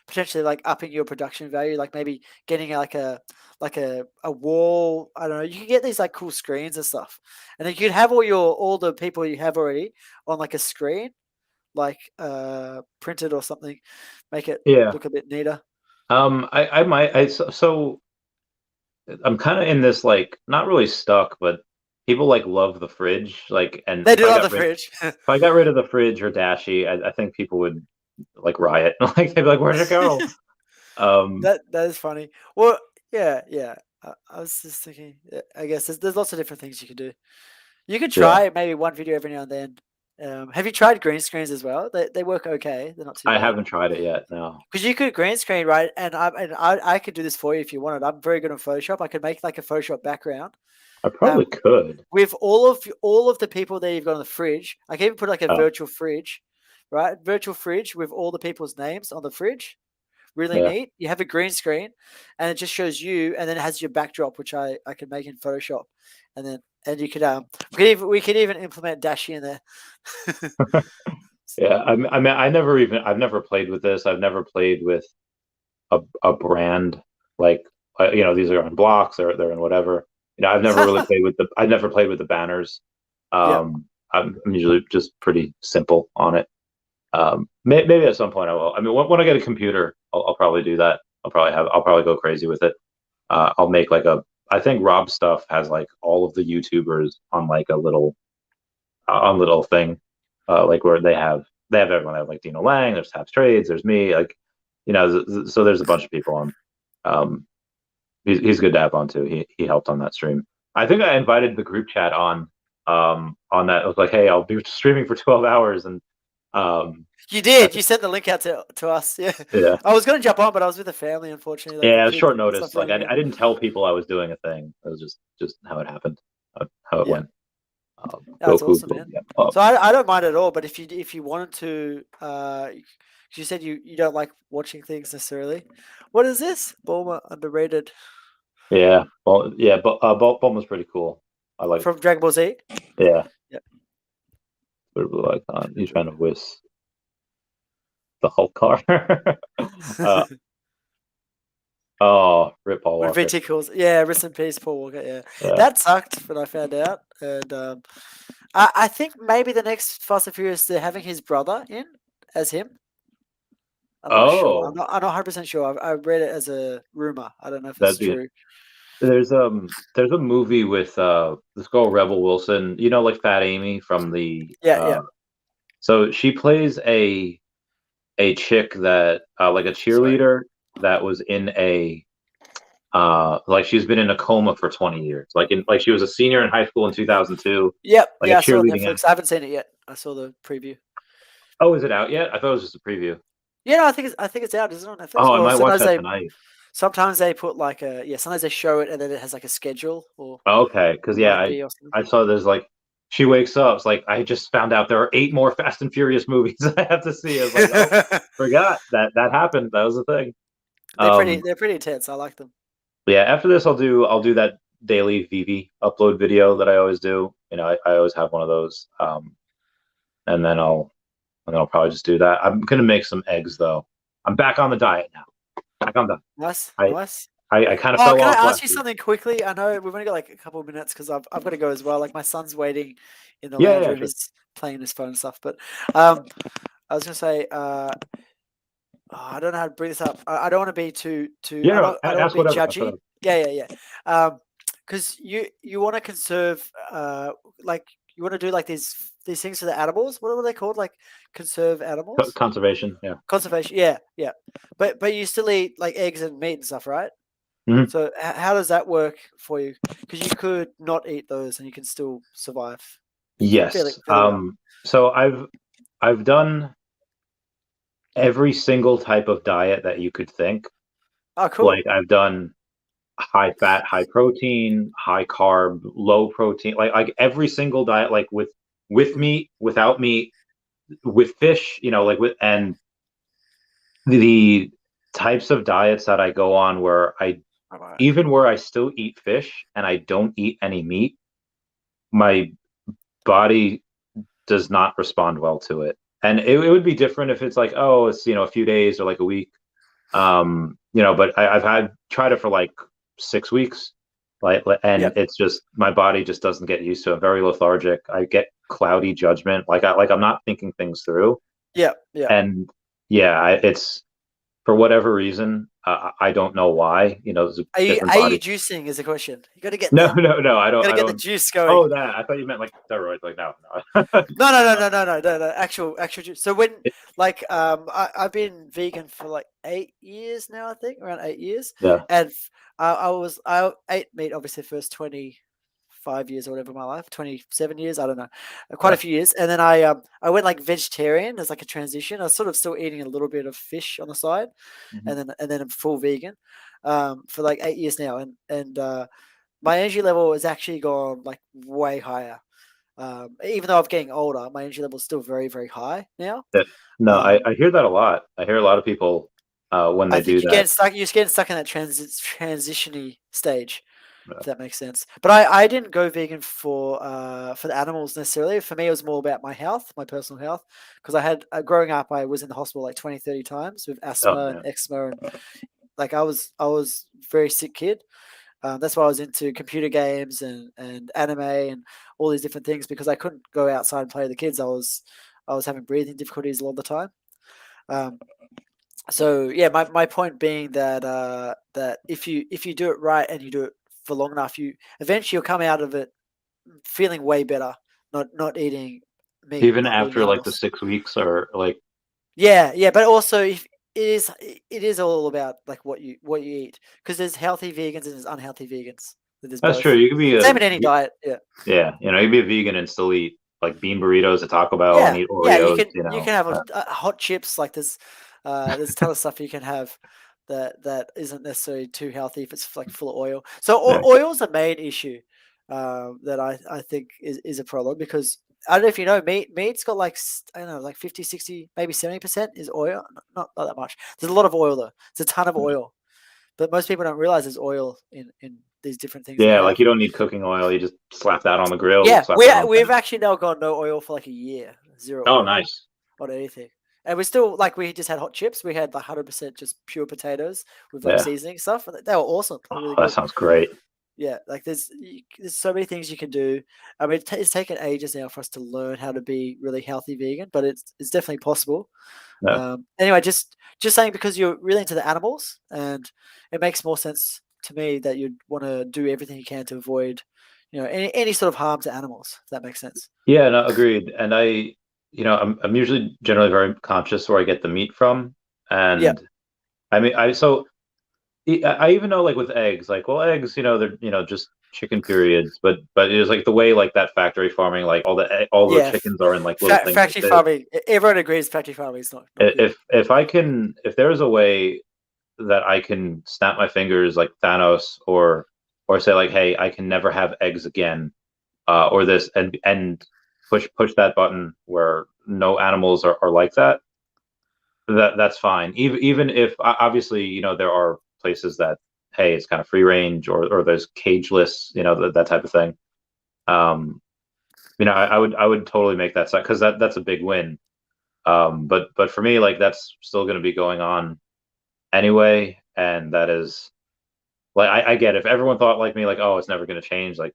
potentially like upping your production value, like maybe getting like a wall? I don't know. You can get these like cool screens and stuff, and then you can have all the people you have already on like a screen, like printed or something, make it yeah. look a bit neater. I might. So I'm kind of in this like not really stuck, but people like love the fridge. Like, and They do love the fridge. if I got rid of the fridge or Dashi, I think people would like riot. Like they'd be like, "Where'd it go?" Um, That is funny. Well, yeah, yeah. I was just thinking. I guess there's lots of different things you can do. You could yeah, try maybe one video every now and then. Have you tried green screens as well? They work okay. They're not too I bad. haven't tried it yet. No, Because you could green screen, right? And I could do this for you if you wanted. I'm very good on Photoshop. I could make like a Photoshop background. I probably could. With all of the people that you've got on the fridge. I can even put like a Oh, virtual fridge, right? Virtual fridge with all the people's names on the fridge. Really yeah. neat. You have a green screen, and it just shows you, and then it has your backdrop, which I can make in Photoshop, and you could we could even implement Dashi in there. Yeah, I mean, I've never played with this. I've never played with a brand like these are on blocks or they're in whatever. I've never played with the banners. Yeah, I'm usually just pretty simple on it. Maybe at some point I will. I mean, when I get a computer, I'll probably do that. I'll probably go crazy with it. I'll make like I think Rob Stuff has like all of the YouTubers on like a little thing, like where they have everyone. They have like Dino Lang, there's Taps Trades, there's me, like so there's a bunch of people on. Um, he's good to have on too. He helped on that stream. I think I invited the group chat on that. I was like, hey, I'll be streaming for 12 hours, and you I did. You think, sent the link out to us. Yeah, yeah, I was going to jump on, but I was with the family. Unfortunately, like the yeah, kids short and stuff notice. Like running in. I didn't tell people I was doing a thing. It was just how it happened, how it Yeah, went. that's Goku, awesome, man. yeah. So I don't mind at all. But if you wanted to, 'cause you said you don't like watching things necessarily. What is this? Bulma underrated Yeah, well, yeah, but Bulma was pretty cool. I like, from Dragon Ball Z. yeah, Yeah. bit of a blue icon. He's trying to whisk the Hulk car. uh, oh, Rip Paul When Walker. VT calls, yeah, rest in peace, Paul Walker. Yeah, Yeah. that sucked when I found out, and I think maybe the next Fast and Furious they're having his brother in as him. I'm not sure. I'm Oh, not. I'm not 100% sure. I read it as a rumor. I don't know if it's that'd be it. true. There's a movie with this girl Rebel Wilson. You know, like Fat Amy from the Yeah, yeah. so she plays a chick that like a Sorry. cheerleader that was in a like she's been in a coma for 20 years. Like she was a senior in high school in 2002, Yep. like a Yeah, I saw it on cheerleading. Netflix. I haven't seen it yet. I saw the preview. Oh, is it out yet? I thought it was just a preview. Yeah, no, I think it's out. Is it on Netflix? Oh, I Or might watch that tonight. sometimes they put like a yeah. Sometimes they show it and then it has like a schedule, or Oh, okay, because it yeah, might be or something. I saw there's like she wakes up. It's like I just found out there are 8 more Fast and Furious movies I have to see. I was like, oh, forgot that happened. That was the thing. they're pretty. Um, They're pretty intense. I like them. yeah, after this, I'll do that daily veve upload video that I always do. I always have one of those. And then I'll probably just do that. I'm gonna make some eggs though. I'm back on the diet now. Back on the. Nice, I nice. I kind of Oh, fell can I off ask last you week. something quickly? I know we've only got like a couple of minutes because I've got to go as well. Like my son's waiting in the Yeah, lounge yeah, room. sure. He's playing his phone and stuff. But I was gonna say, I don't know how to bring this up. I don't want to be too. Yeah, I no, don't. I don't want ask to be whatever. judgy. Yeah, yeah, yeah. Because you want to conserve. Like you want to do like these things for the animals. What are they called? Like conserve animals. Conservation. Yeah. Conservation. Yeah, yeah. But you still eat like eggs and meat and stuff, right? Mhm. So how does that work for you? Because you could not eat those and you can still survive fairly Yes. fairly well. So I've done every single type of diet that you could think. Oh, cool. Like I've done high fat, high protein, high carb, low protein, like every single diet, like with meat, without meat, with fish, like and the types of diets that I go on where even where I still eat fish and I don't eat any meat, my body does not respond well to it. And it would be different if it's like, oh, it's, a few days or like a week. But I've had tried it for like 6 weeks, and Yep. it's just my body just doesn't get used to it. I'm very lethargic. I get cloudy judgment. I'm not thinking things through. Yep. Yep. And yeah, it's for whatever reason. I don't know why. There's a different Are you body. juicing is the question. You got to get No, no, no. I don't. gotta I get the don't. juice going. Oh, that. I thought you meant like steroids. Like no, no. No. Actual juice. So when It- I've been vegan for like 8 years now, I think around 8 years, yeah, and I ate meat obviously the first 25 years or whatever of my life, 27 years, I don't know, quite a yeah. few years, and then I went like vegetarian as like a transition. I was sort of still eating a little bit of fish on the side, Mhm. and then I'm full vegan, for like 8 years now, and my energy level has actually gone like way higher. Even though I'm getting older, my energy level is still very, very high now. Yeah. No, I, Um, I hear that a lot. I hear a lot of people when I they think do that. you're getting stuck in that transitiony stage, Yeah. if that makes sense. But I didn't go vegan for the animals necessarily. For me, it was more about my health, my personal health, because I had growing up, I was in the hospital like 20, 30 times with Oh asthma and man. eczema, and like I was a very sick kid. That's why I was into computer games and anime and all these different things because I couldn't go outside and play with the kids. I was having breathing difficulties a lot of the time. Um, so yeah, my point being that if you do it right and you do it for long enough, you eventually you'll come out of it feeling way better. Not eating meat, Even not eating after like the animals. 6 weeks or like Yeah, but also if it is all about like what you eat because there's healthy vegans and there's unhealthy vegans. There's that's true. both. You could be Same in any diet. Yeah. yeah, you could be a vegan and still eat like bean burritos at Taco Bell and Yeah, eat yeah. You Oreos. can you can have hot chips. Like there's a ton of stuff you can have that isn't necessarily too healthy if it's like full of oil. So Yeah, oil's a main issue that I think is a problem because I don't know if you know meat's got like I don't know like 50, 60, maybe 70% is oil. Not that much. There's a lot of oil though. There's a ton of oil, but most people don't realize there's oil in these different things we yeah. Like have. you don't need cooking oil. You just slap that on the grill. Yeah, Slap that on we've pan. actually now got no oil for like a year, zero Oh, oil nice. on anything. And we still like we just had hot chips. We had like 100% just pure potatoes with like Yeah. seasoning stuff, and they were awesome. They were Oh, really that good. sounds great. Yeah, like there's so many things you can do. I mean, it's taken ages now for us to learn how to be really healthy vegan, but it's definitely possible. No. Anyway, just saying because you're really into the animals, and it makes more sense to me that you'd want to do everything you can to avoid, any sort of harm to animals. If that makes sense. Yeah, no, agreed. And I'm usually generally very conscious where I get the meat from, Yeah, and I mean, I even know like with eggs, like well, eggs, they're just chicken periods, but it was like the way like that factory farming, like all the yeah. chickens are in like little things like Factory this. farming. Everyone agrees factory farming is not good. If there's a way that I can snap my fingers like Thanos or say like, hey, I can never have eggs again, or this and push that button where no animals are like that. That's fine. Even if obviously there are places that hey it's kind of free range or there's cageless that type of thing. Um, I would totally make that side because that's a big win. But for me like that's still going to be going on anyway, and that is like I get if everyone thought like me like oh it's never going to change like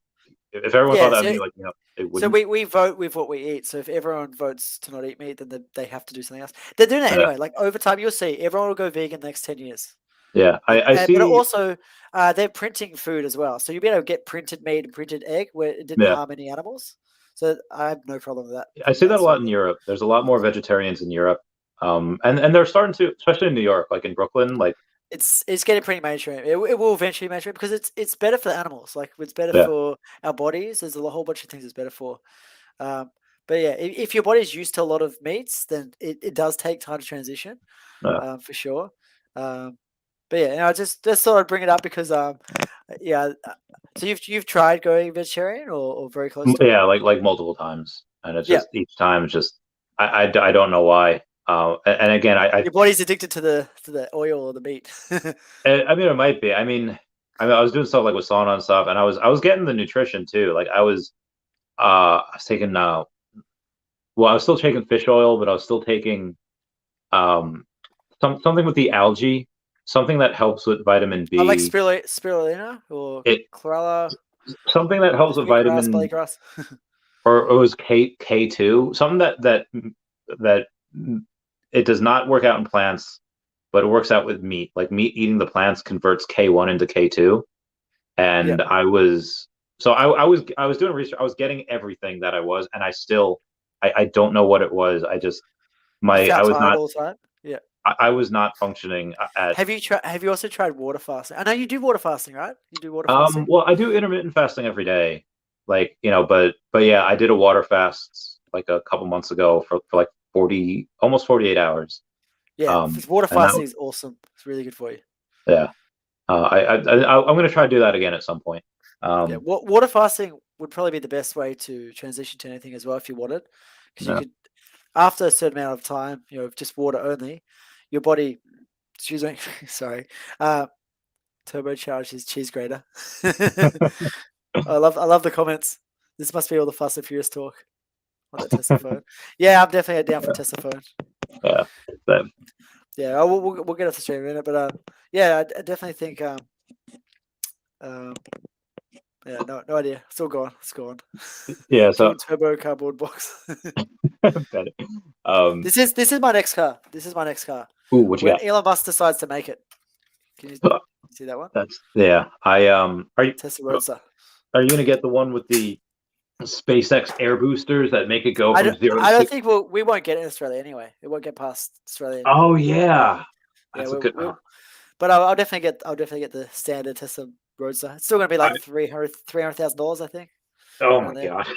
if everyone thought Yeah, that of so me like it so wouldn't. we vote with what we eat. So if everyone votes to not eat meat, then they have to do something else. They're doing that Yeah, anyway. Like over time, you'll see everyone will go vegan the next 10 years. yeah. I But see. also, they're printing food as well. So you'll be able to get printed meat and printed egg where it didn't Yeah, harm any animals. So I have no problem with that I from see that that a sort lot of in thing. Europe. There's a lot more vegetarians in Europe, and they're starting to, especially in New York, like in Brooklyn, like It's getting pretty mainstream. It will eventually mainstream because it's better for the animals. Like it's better yeah, for our bodies. There's a whole bunch of things it's better for. Um, but yeah, if your body's used to a lot of meats, then it does take time to transition, uh, for sure. Um, but yeah, I just thought I'd bring it up because yeah. So you've tried going vegetarian or very close to it? yeah, like multiple times, and it's Yeah, just each time it's just. I don't know why. And again, Your body's addicted to the oil or the meat. I mean, it might be. I mean, I was doing stuff like with sauna and stuff, and I was getting the nutrition too. Like I was taking well, I was still taking fish oil, but I was still taking um something with the algae, something that helps with vitamin I like B. spirulina or It chlorella, something that helps with wheatgrass, belly vitamin, grass. or it was K2, something that it does not work out in plants, but it works out with meat. Like meat eating the plants converts K1 into K2, Yeah, and I was doing research. I was getting everything that I was, and I don't know what it was. I just you my felt tired all the time. Yeah. I was not functioning at. Have you also tried water fasting? I know you do water fasting, right? You do water fasting. Well, I do intermittent fasting every day, like, but yeah, I did a water fast like a couple months ago for like almost 48 hours. Yeah, water And that, fasting is awesome. It's really good for you. yeah, I'm gonna try to do that again at some point. Yeah, Um, water fasting would probably be the best way to transition to anything as well if you wanted, because you yeah. could, after a certain amount of time, just water only, your body, excuse me, sorry, uh, turbocharge his cheese grater. I love the comments. This must be all the Fast and Furious talk on that Tesla phone. Yeah, I'm definitely down for Tesla phone. Yeah, that, Yeah, we'll get off the stream in a minute, but yeah, I definitely think um, yeah, no idea. It's all gone. It's gone. yeah. So Dual turbo cardboard box. better. Um, This is my next car. This is my next car. ooh, what you When got? Elon Musk decides to make it. Can you see that one? That's yeah. I Tesla Roadster. are you gonna get the one with the SpaceX air boosters that make it go I from don't, 0 to I don't 60? think we won't get it in Australia anyway. It won't get past Australia. Oh yeah, Yeah, that's a good. but I'll definitely get the standard Tesla Roadster. It's still gonna be I, like $300,000, I think, oh around my there. god,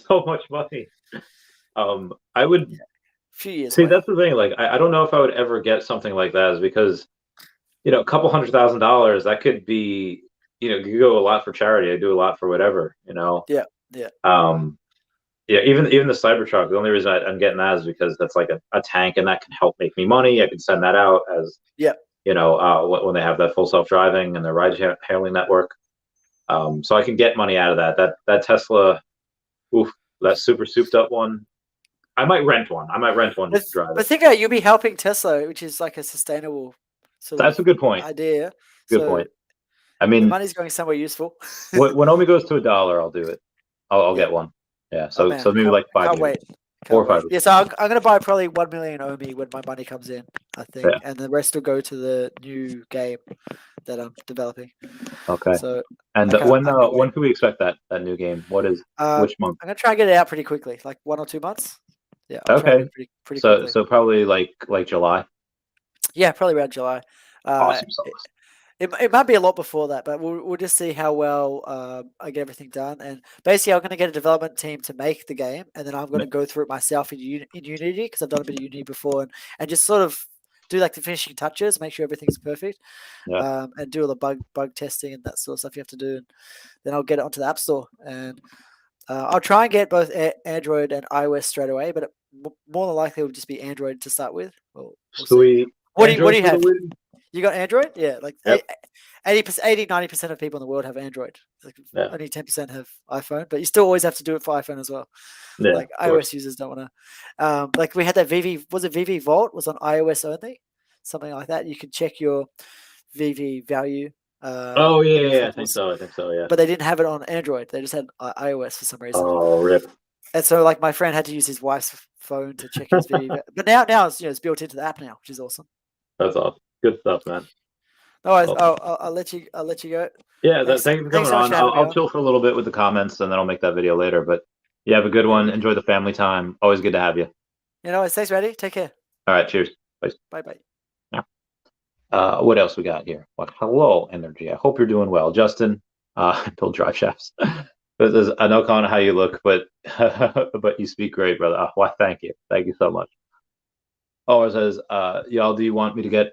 so much money. I would Yeah, a few years see. away. That's the thing. Like, I don't know if I would ever get something like that, is because a couple $100,000 that could be, you go a lot for charity. I do a lot for whatever. Yeah, yeah, Um, yeah, even the Cybertruck. The only reason I'm getting that is because that's like a tank, and that can help make me money. I can send that out as yeah. when they have that full self driving and their ride hailing network. So I can get money out of that. That Tesla, oof, that super souped up one. I might rent one. I might rent one But just to drive but it. think about it, you'll be helping Tesla, which is like a sustainable sort That's of a good point. idea. Good So point. I the mean, money's going somewhere useful. when OMI goes to $1, I'll do it. I'll Yeah. get one. Yeah. Oh So man, maybe like five can't years, wait. four Can't or 5 wait. years. Yeah, so I'm gonna buy probably 1 million OMI when my money comes in, I think, Yeah. and the rest will go to the new game that I'm developing. Okay. So And I can't wait. when can we expect that new game? Which month? I'm gonna try and get it out pretty quickly, like 1 or 2 months. Yeah, I'll try and do Okay. it pretty So quickly. so probably like July. Yeah, probably around July. Uh, Awesome sauce. it might be a lot before that, but we'll just see how well I get everything done. And basically, I'm going to get a development team to make the game, and then I'm going Yeah. to go through it myself in Unity because I've done a bit of Unity before, and just sort of do like the finishing touches, make sure everything's perfect, Yeah. and do all the bug testing and that sort of stuff you have to do. And then I'll get it onto the App Store, and I'll try and get both Android and iOS straight away, but more than likely it will just be Android to start with. We'll see. Sweet. What do Android you for the have? win. You got Android? Yeah, like Yep. 80%, 90% of people in the world have Android. Like Yeah. only 10% have iPhone, but you still always have to do it for iPhone as well. Yeah. Like Of course. iOS users don't want to. Like we had that was it VV Vault was on iOS only, something like that. You could check your VV value. Oh yeah, Every yeah, few I think months. so. I think so. Yeah. But they didn't have it on Android. They just had iOS for some reason. Oh, rip. And so, like, my friend had to use his wife's phone to check his VV. But now it's built into the app now, which is awesome. That's awesome. Good stuff, man. No worries. Well, I'll let you go. yeah, Thanks, thank you for thanks coming so much on. for having me I'll on. chill for a little bit with the comments, and then I'll make that video later. But you have a good Yeah, one. Enjoy the family time. Always good to have you. thanks, Randy. Take care. All right, cheers. Bye. Bye. What else we got here? Well, hello, Energy. I hope you're doing well, Justin. Build drive shafts. I know, Connor, how you look, but but you speak great, brother. Well, thank you so much. Oh, it says, y'all do want me to get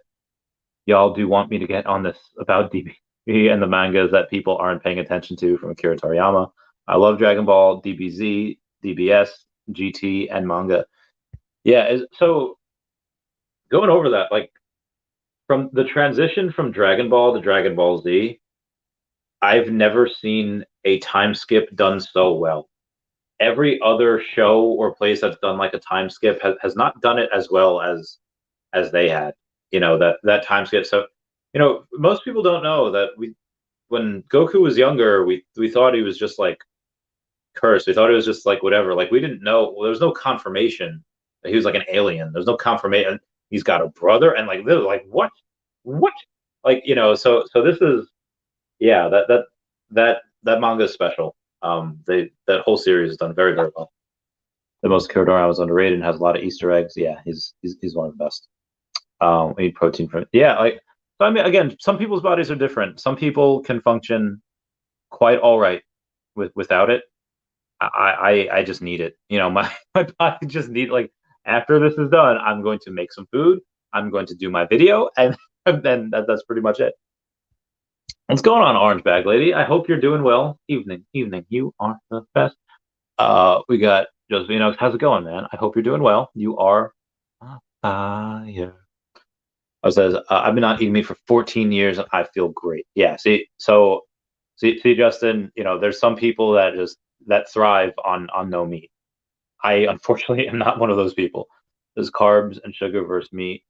on this about DBZ and the mangas that people aren't paying attention to from Akira Toriyama. I love Dragon Ball, DBZ, DBS, GT, and manga. Yeah, so going over that, like from the transition from Dragon Ball to Dragon Ball Z, I've never seen a time skip done so well. Every other show or place that's done like a time skip has not done it as well as they had. That time skip. So, most people don't know that when Goku was younger, we thought he was just like cursed. We thought he was just like whatever. Like we didn't know. Well, there was no confirmation that he was like an alien. There's no confirmation he's got a brother, and like they're like what? Like so this is yeah that manga is special. They that whole series is done very very well. The most Kodora was underrated and has a lot of Easter eggs. Yeah, he's one of the best. We need protein from yeah, like so I mean again, some people's bodies are different. Some people can function quite all right without it. I just need it. My body just need like after this is done, I'm going to make some food. I'm going to do my video, and then that's pretty much it. What's going on, Orange Bag Lady? I hope you're doing well. Evening, evening. You are the best. We got Josephine. How's it going, man? I hope you're doing well. You are fire. I says, I've been not eating meat for 14 years and I feel great. Yeah. See, Justin, there's some people that thrive on no meat. I unfortunately am not one of those people. There's carbs and sugar versus meat.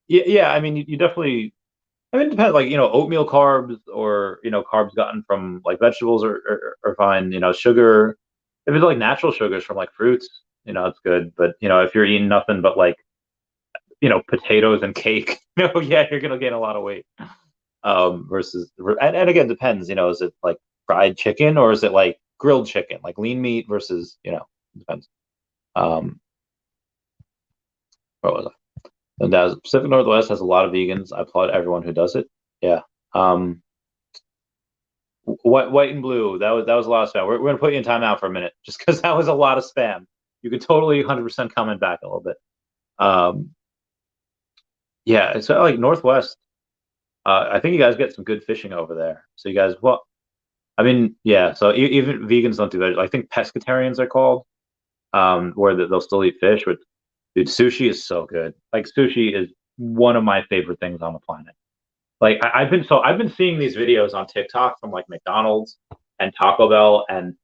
Yeah. I mean, you definitely. I mean, it depends. Like oatmeal carbs or carbs gotten from like vegetables are fine. Sugar. If it's like natural sugars from like fruits, it's good. But if you're eating nothing but like potatoes and cake, yeah, you're gonna gain a lot of weight. Versus and again depends. Is it like fried chicken or is it like grilled chicken, like lean meat versus depends. Um, what was I? And as Pacific Northwest has a lot of vegans. I applaud everyone who does it. Yeah. White and blue. That was a lot of spam. We're gonna put you in timeout for a minute, just because that was a lot of spam. You could totally 100% comment back a little bit. Um, yeah, so like Northwest. I think you guys get some good fishing over there. So you guys, well, I mean, yeah. So even vegans don't do that. I think pescatarians are called, where they'll still eat fish. But dude, sushi is so good. Like sushi is one of my favorite things on the planet. Like I've been seeing these videos on TikTok from like McDonald's and Taco Bell, and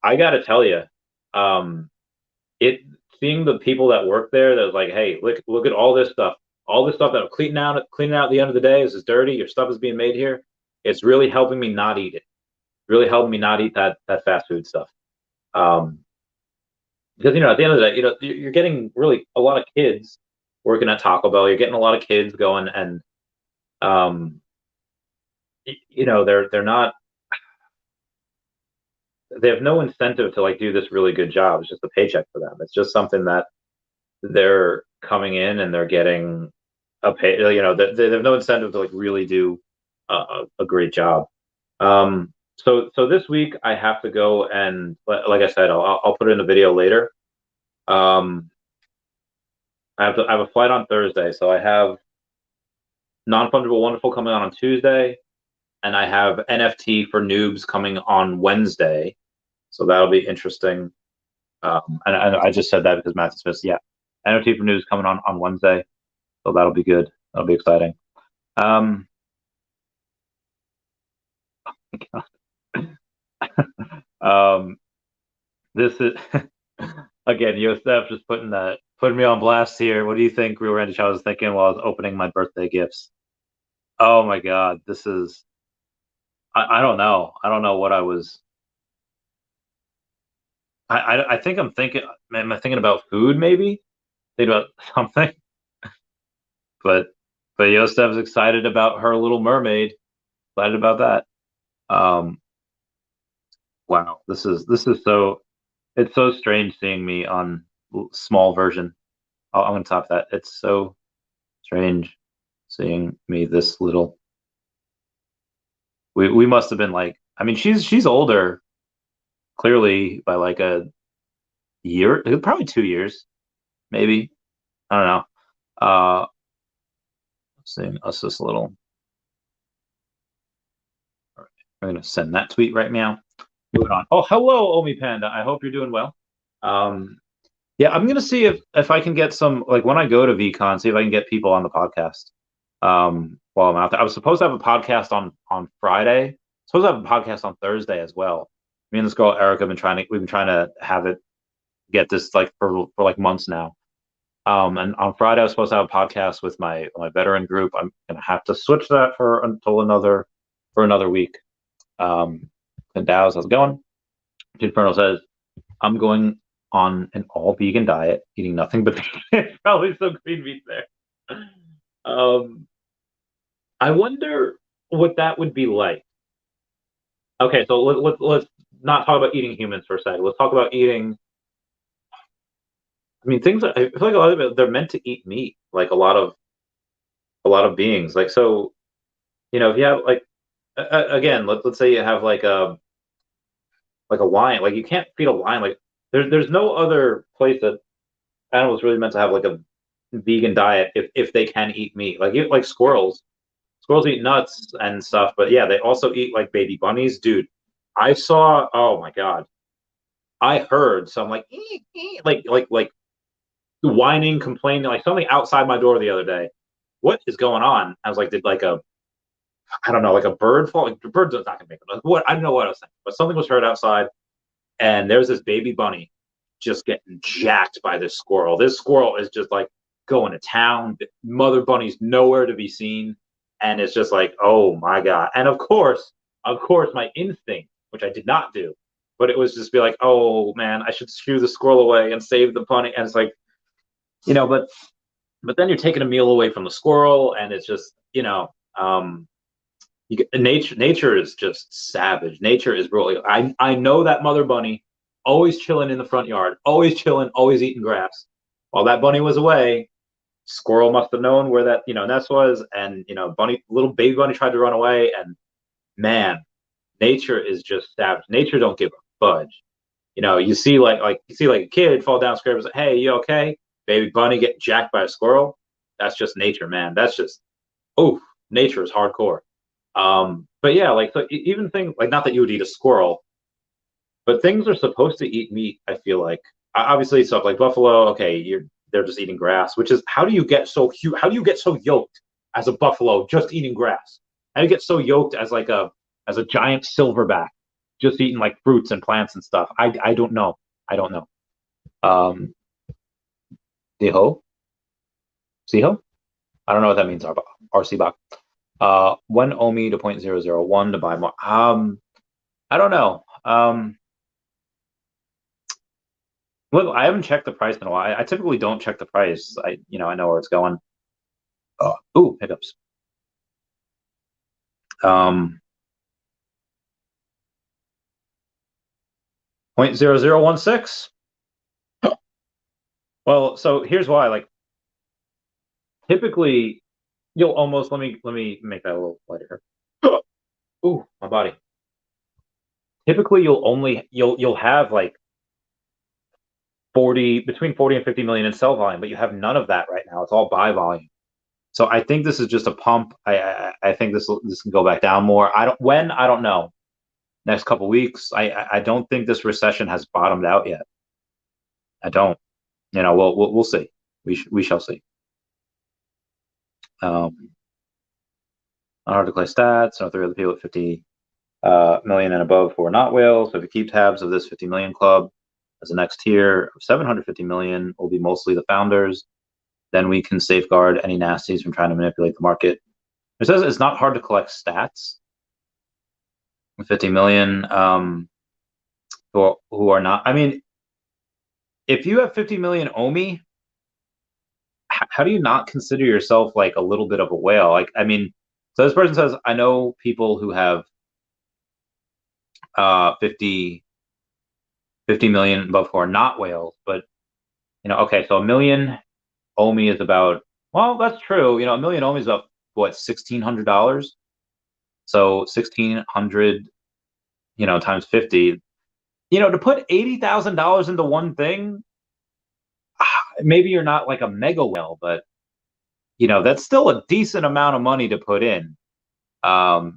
I gotta tell you, um, it seeing the people that work there that's like, hey, look at all this stuff that I'm cleaning out at the end of the day. This is dirty. Your stuff is being made here. It's really helping me not eat it. Really helping me not eat that fast food stuff. Um, because at the end of the day, you're getting really a lot of kids working at Taco Bell. You're getting a lot of kids going, and um, they're not. They have no incentive to like do this really good job. It's just a paycheck for them. It's just something that they're coming in and they're getting a pay. They have no incentive to like really do a great job. So this week I have to go and like I said, I'll put in a video later. Um, I have a flight on Thursday, so I have non-fungible wonderful coming on Tuesday, and I have NFT for noobs coming on Wednesday. So that'll be interesting. And I just said that because Matthew Smith, yeah, NFT for noobs coming on Wednesday, so that'll be good. That'll be exciting. Um, um, this is again, Yosef just putting me on blast here. What do you think Real Randy Shaw was thinking while I was opening my birthday gifts? Oh my God, this is I don't know. I don't know what I was. I think I'm thinking. Am I thinking about food? Maybe thinking about something. But Yosef's excited about her Little Mermaid. Excited about that. Um, wow, this is so. It's so strange seeing me on small version. I'm gonna top that. It's so strange seeing me this little. We must have been like. I mean, she's older clearly by like a year, probably 2 years, maybe. I don't know. Seeing us this little. All right, I'm gonna send that tweet right now. Moving on. Oh, hello, Omi Panda. I hope you're doing well. Um, Yeah, I'm gonna see if I can get some, like, when I go to VCon, see if I can get people on the podcast. While I'm out there, I was supposed to have a podcast on Friday. Supposed to have a podcast on Thursday as well. Me and this girl Erica have been we've been trying to have it get this like for like months now. And on Friday I was supposed to have a podcast with my veteran group. I'm gonna have to switch that for another week. And Dow's, how's it going? Dude Fernal says I'm going on an all vegan diet, eating nothing but probably some green meat there. Um, I wonder what that would be like. Okay, so let's not talk about eating humans for a second. Let's talk about eating. I mean, things. I feel like a lot of it, they're meant to eat meat, like a lot of beings. Like, so, if you have like again, let's say you have like a lion. Like, you can't feed a lion. Like, there's no other place that animals really meant to have like a vegan diet if they can eat meat. Like squirrels. Squirrels eat nuts and stuff, but yeah, they also eat like baby bunnies. Dude, I saw, oh my God. I heard some like like whining, complaining, like something outside my door the other day. What is going on? I was like, did like a I don't know, like a bird fall? Like, the bird does not gonna make it. What I don't know what I was thinking, but something was heard outside, and there's this baby bunny just getting jacked by this squirrel. This squirrel is just like going to town. The mother bunny's nowhere to be seen, and it's just like, oh my God. And of course, my instinct, which I did not do, but it was just be like, oh man, I should shoo the squirrel away and save the bunny. And it's like, but then you're taking a meal away from the squirrel, and it's just, nature is just savage. Nature is brutal. I know that mother bunny always chilling in the front yard, always chilling, always eating grass. While that bunny was away, squirrel must have known where that nest was, and bunny, little baby bunny, tried to run away. And man, nature is just savage. Nature don't give a fudge. You see like a kid fall down, scream, like, "Hey, you okay?" Baby bunny get jacked by a squirrel. That's just nature, man. That's just, oh, nature is hardcore. But yeah, like, so even things like, not that you would eat a squirrel, but things are supposed to eat meat. I feel like, obviously stuff like buffalo. Okay, they're just eating grass, which is, how do you get so huge? How do you get so yoked as a buffalo just eating grass? How do you get so yoked as a giant silverback just eating like fruits and plants and stuff? I don't know. I don't know. Um, Siho, Siho. I don't know what that means. RC when OMI to 0.001 to buy more. I don't know. Well, I haven't checked the price in a while. I typically don't check the price. I know where it's going. Oh, ooh, hiccups. 0.0016. Well, so here's why. Like, typically, you'll almost, let me make that a little lighter. Ooh, my body. Typically, you'll have like 40 and 50 million in sell volume, but you have none of that right now. It's all buy volume. So I think this is just a pump. I think this can go back down more. I don't know. Next couple weeks. I don't think this recession has bottomed out yet. I don't. We'll see. We shall see. Not hard to play stats. No, 3 other people at 50 million and above who are not whales. So if you keep tabs of this 50 million club, as the next tier of 750 million will be mostly the founders. Then we can safeguard any nasties from trying to manipulate the market. It says it's not hard to collect stats. 50 million who are not. I mean, if you have 50 million OMI, how do you not consider yourself like a little bit of a whale? Like, I mean, so this person says, I know people who have 50 million above who are not whales, but okay, so a million OMI is about, well, that's true. A million OMI is about what, $1,600? So 1,600, times 50. To put $80,000 into one thing, maybe you're not like a mega whale, but that's still a decent amount of money to put in. So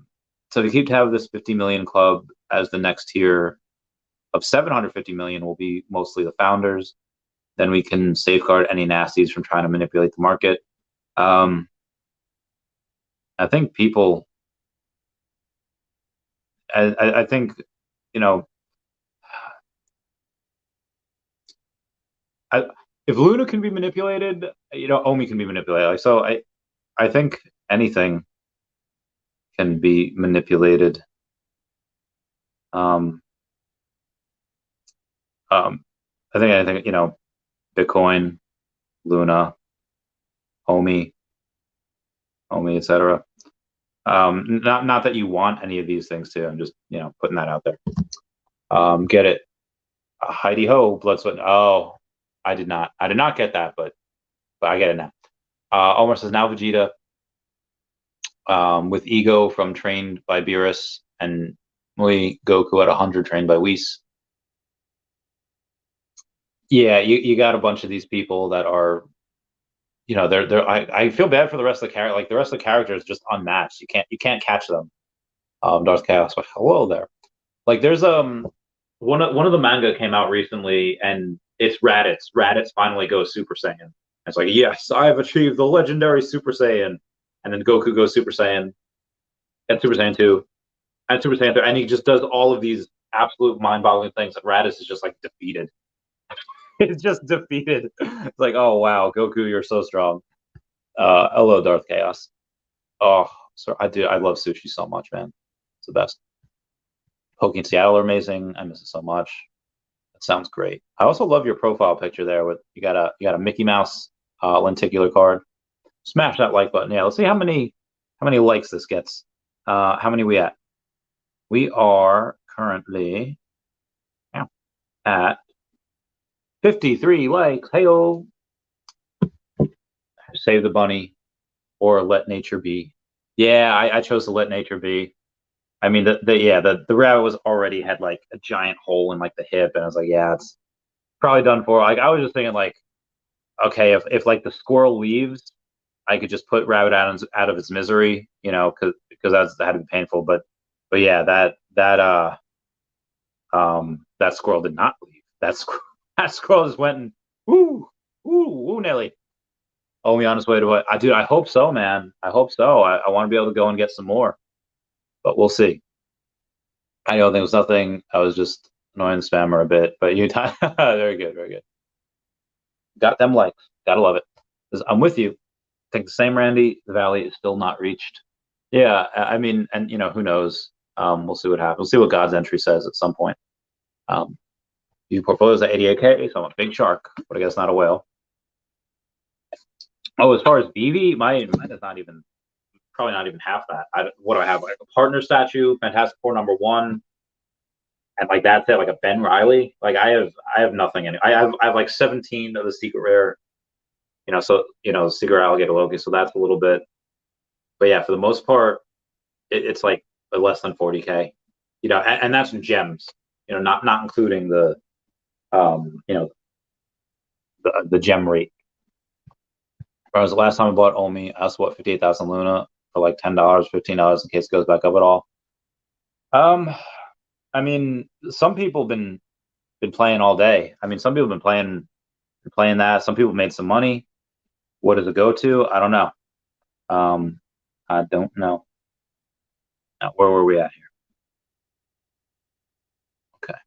to keep to have this 50 million club as the next tier of 750 million will be mostly the founders. then we can safeguard any nasties from trying to manipulate the market. I think people, I think, you know, if Luna can be manipulated, OMI can be manipulated. Like, so I think anything can be manipulated. I think Bitcoin, Luna, OMI, etc. Not that you want any of these things to. I'm just putting that out there. Get it, Heidi Ho, blood, sweat. Oh, I did not get that, but I get it now. Omar says now Vegeta, with ego from trained by Beerus and Mui Goku at 100 trained by Whis. Yeah, you got a bunch of these people that are, I feel bad for the rest of the character. Like the rest of the characters just unmatched. You can't catch them. Darth Chaos, but hello there. Like there's one of the manga came out recently, and it's Raditz. Raditz finally goes Super Saiyan. It's like, yes, I have achieved the legendary Super Saiyan, and then Goku goes Super Saiyan, and Super Saiyan 2, and Super Saiyan 3, and he just does all of these absolute mind-boggling things. And Raditz is just like defeated. It's just defeated. It's like, oh wow, Goku, you're so strong. Hello, Darth Chaos. Oh, so I love sushi so much, man. It's the best. Poke in Seattle are amazing. I miss it so much. That sounds great. I also love your profile picture there with you got a Mickey Mouse lenticular card. Smash that like button. Yeah, let's see how many likes this gets. How many we at? We are currently at 53 likes. Hey-oh. Save the bunny or let nature be. Yeah, I chose to let nature be. I mean, the rabbit was already had like a giant hole in like the hip, and I was like, yeah, it's probably done for. Like I was just thinking, like, okay, if like the squirrel leaves, I could just put rabbit out of its misery, because that had to be painful. But yeah, that squirrel did not leave. That squirrel just went and woo Nelly. Only on its way to what I hope so, man. I hope so. I want to be able to go and get some more, but we'll see. I know there was nothing. I was just annoying the spammer a bit, but very good, very good. Got them likes. Gotta love it. I'm with you. I think the same, Randy. The valley is still not reached. Yeah, I mean, and who knows? We'll see what happens. We'll see what God's entry says at some point. Your portfolio's at 88K, so I'm a big shark, but I guess not a whale. Oh, as far as veve, mine is probably not even half that. What do I have? Like a partner statue, Fantastic Four #1, and like that's it. Like a Ben Riley. Like I have nothing in it. I have like 17 of the secret rare. Secret alligator Loki. So that's a little bit. But yeah, for the most part, it's like less than 40K. And that's in gems. Not including the the gem rate. Whereas the last time I bought OMI, I also bought 58,000 Luna for like $10, $15 in case it goes back up at all. I mean, some people have been playing all day. I mean, some people have been playing that. Some people made some money. What does it go to? I don't know. I don't know. Now, where were we at here? Okay.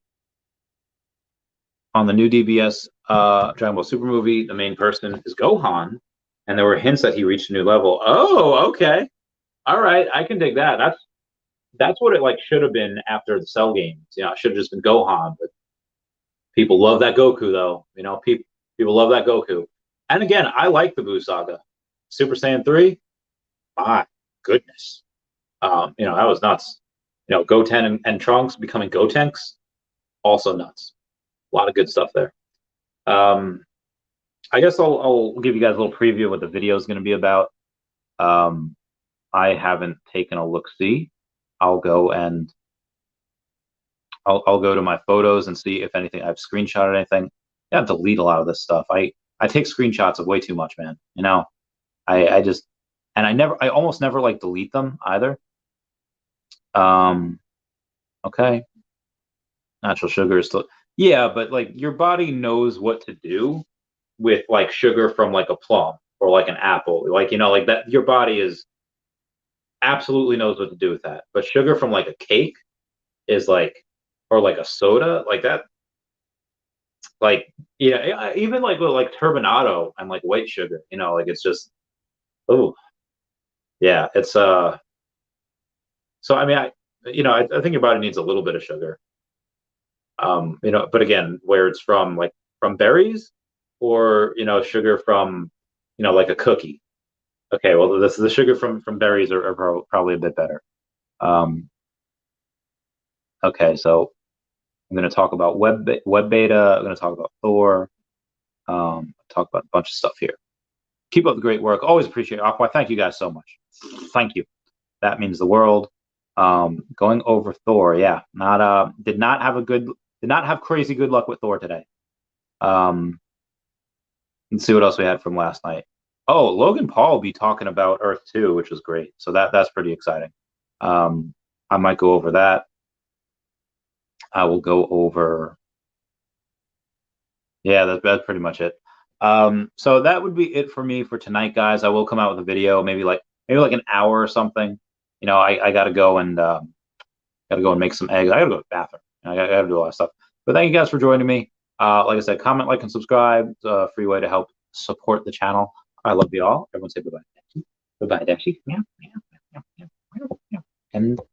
On the new DBS Dragon Ball Super movie, the main person is Gohan, and there were hints that he reached a new level. Oh, okay. All right, I can dig that. That's what it like should have been after the Cell games. It should have just been Gohan, but people love that Goku though. People love that Goku. And again, I like the Buu Saga. Super Saiyan 3, my goodness. That was nuts. Goten and Trunks becoming Gotenks, also nuts. A lot of good stuff there. I guess I'll give you guys a little preview of what the video is going to be about. I haven't taken a look-see. I'll go to my photos and see if anything I've screenshotted anything. I have to delete a lot of this stuff. I take screenshots of way too much, man. I almost never like delete them either. Okay. Natural sugar is still, yeah, but like your body knows what to do. with like sugar from like a plum or like an apple, like like that. Your body is absolutely knows what to do with that. But sugar from like a cake is like, or like a soda, like that, like even like with like turbinado and like white sugar, like it's just, oh yeah, it's So I mean, I think your body needs a little bit of sugar. But again, where it's from, like from berries, or sugar from, like a cookie. Okay, well, this the sugar from berries are probably a bit better. Um, okay, so I'm going to talk about web beta. I'm going to talk about Thor. Talk about a bunch of stuff here. Keep up the great work. Always appreciate it. Aqua. Thank you guys so much. Thank you. That means the world. Going over Thor, yeah, did not have crazy good luck with Thor today. Let's see what else we had from last night. Oh, Logan Paul will be talking about Earth 2, which was great. So that's pretty exciting. I might go over that. I will go over. Yeah, that's pretty much it. So that would be it for me for tonight, guys. I will come out with a video, maybe like an hour or something. I gotta go and make some eggs. I gotta go to the bathroom. I gotta do a lot of stuff. But thank you guys for joining me. Like I said, comment, like, and subscribe. It's a free way to help support the channel. I love you all. Everyone say bye-bye. Bye-bye, Dashi. Meow, meow, meow, meow, meow, meow. And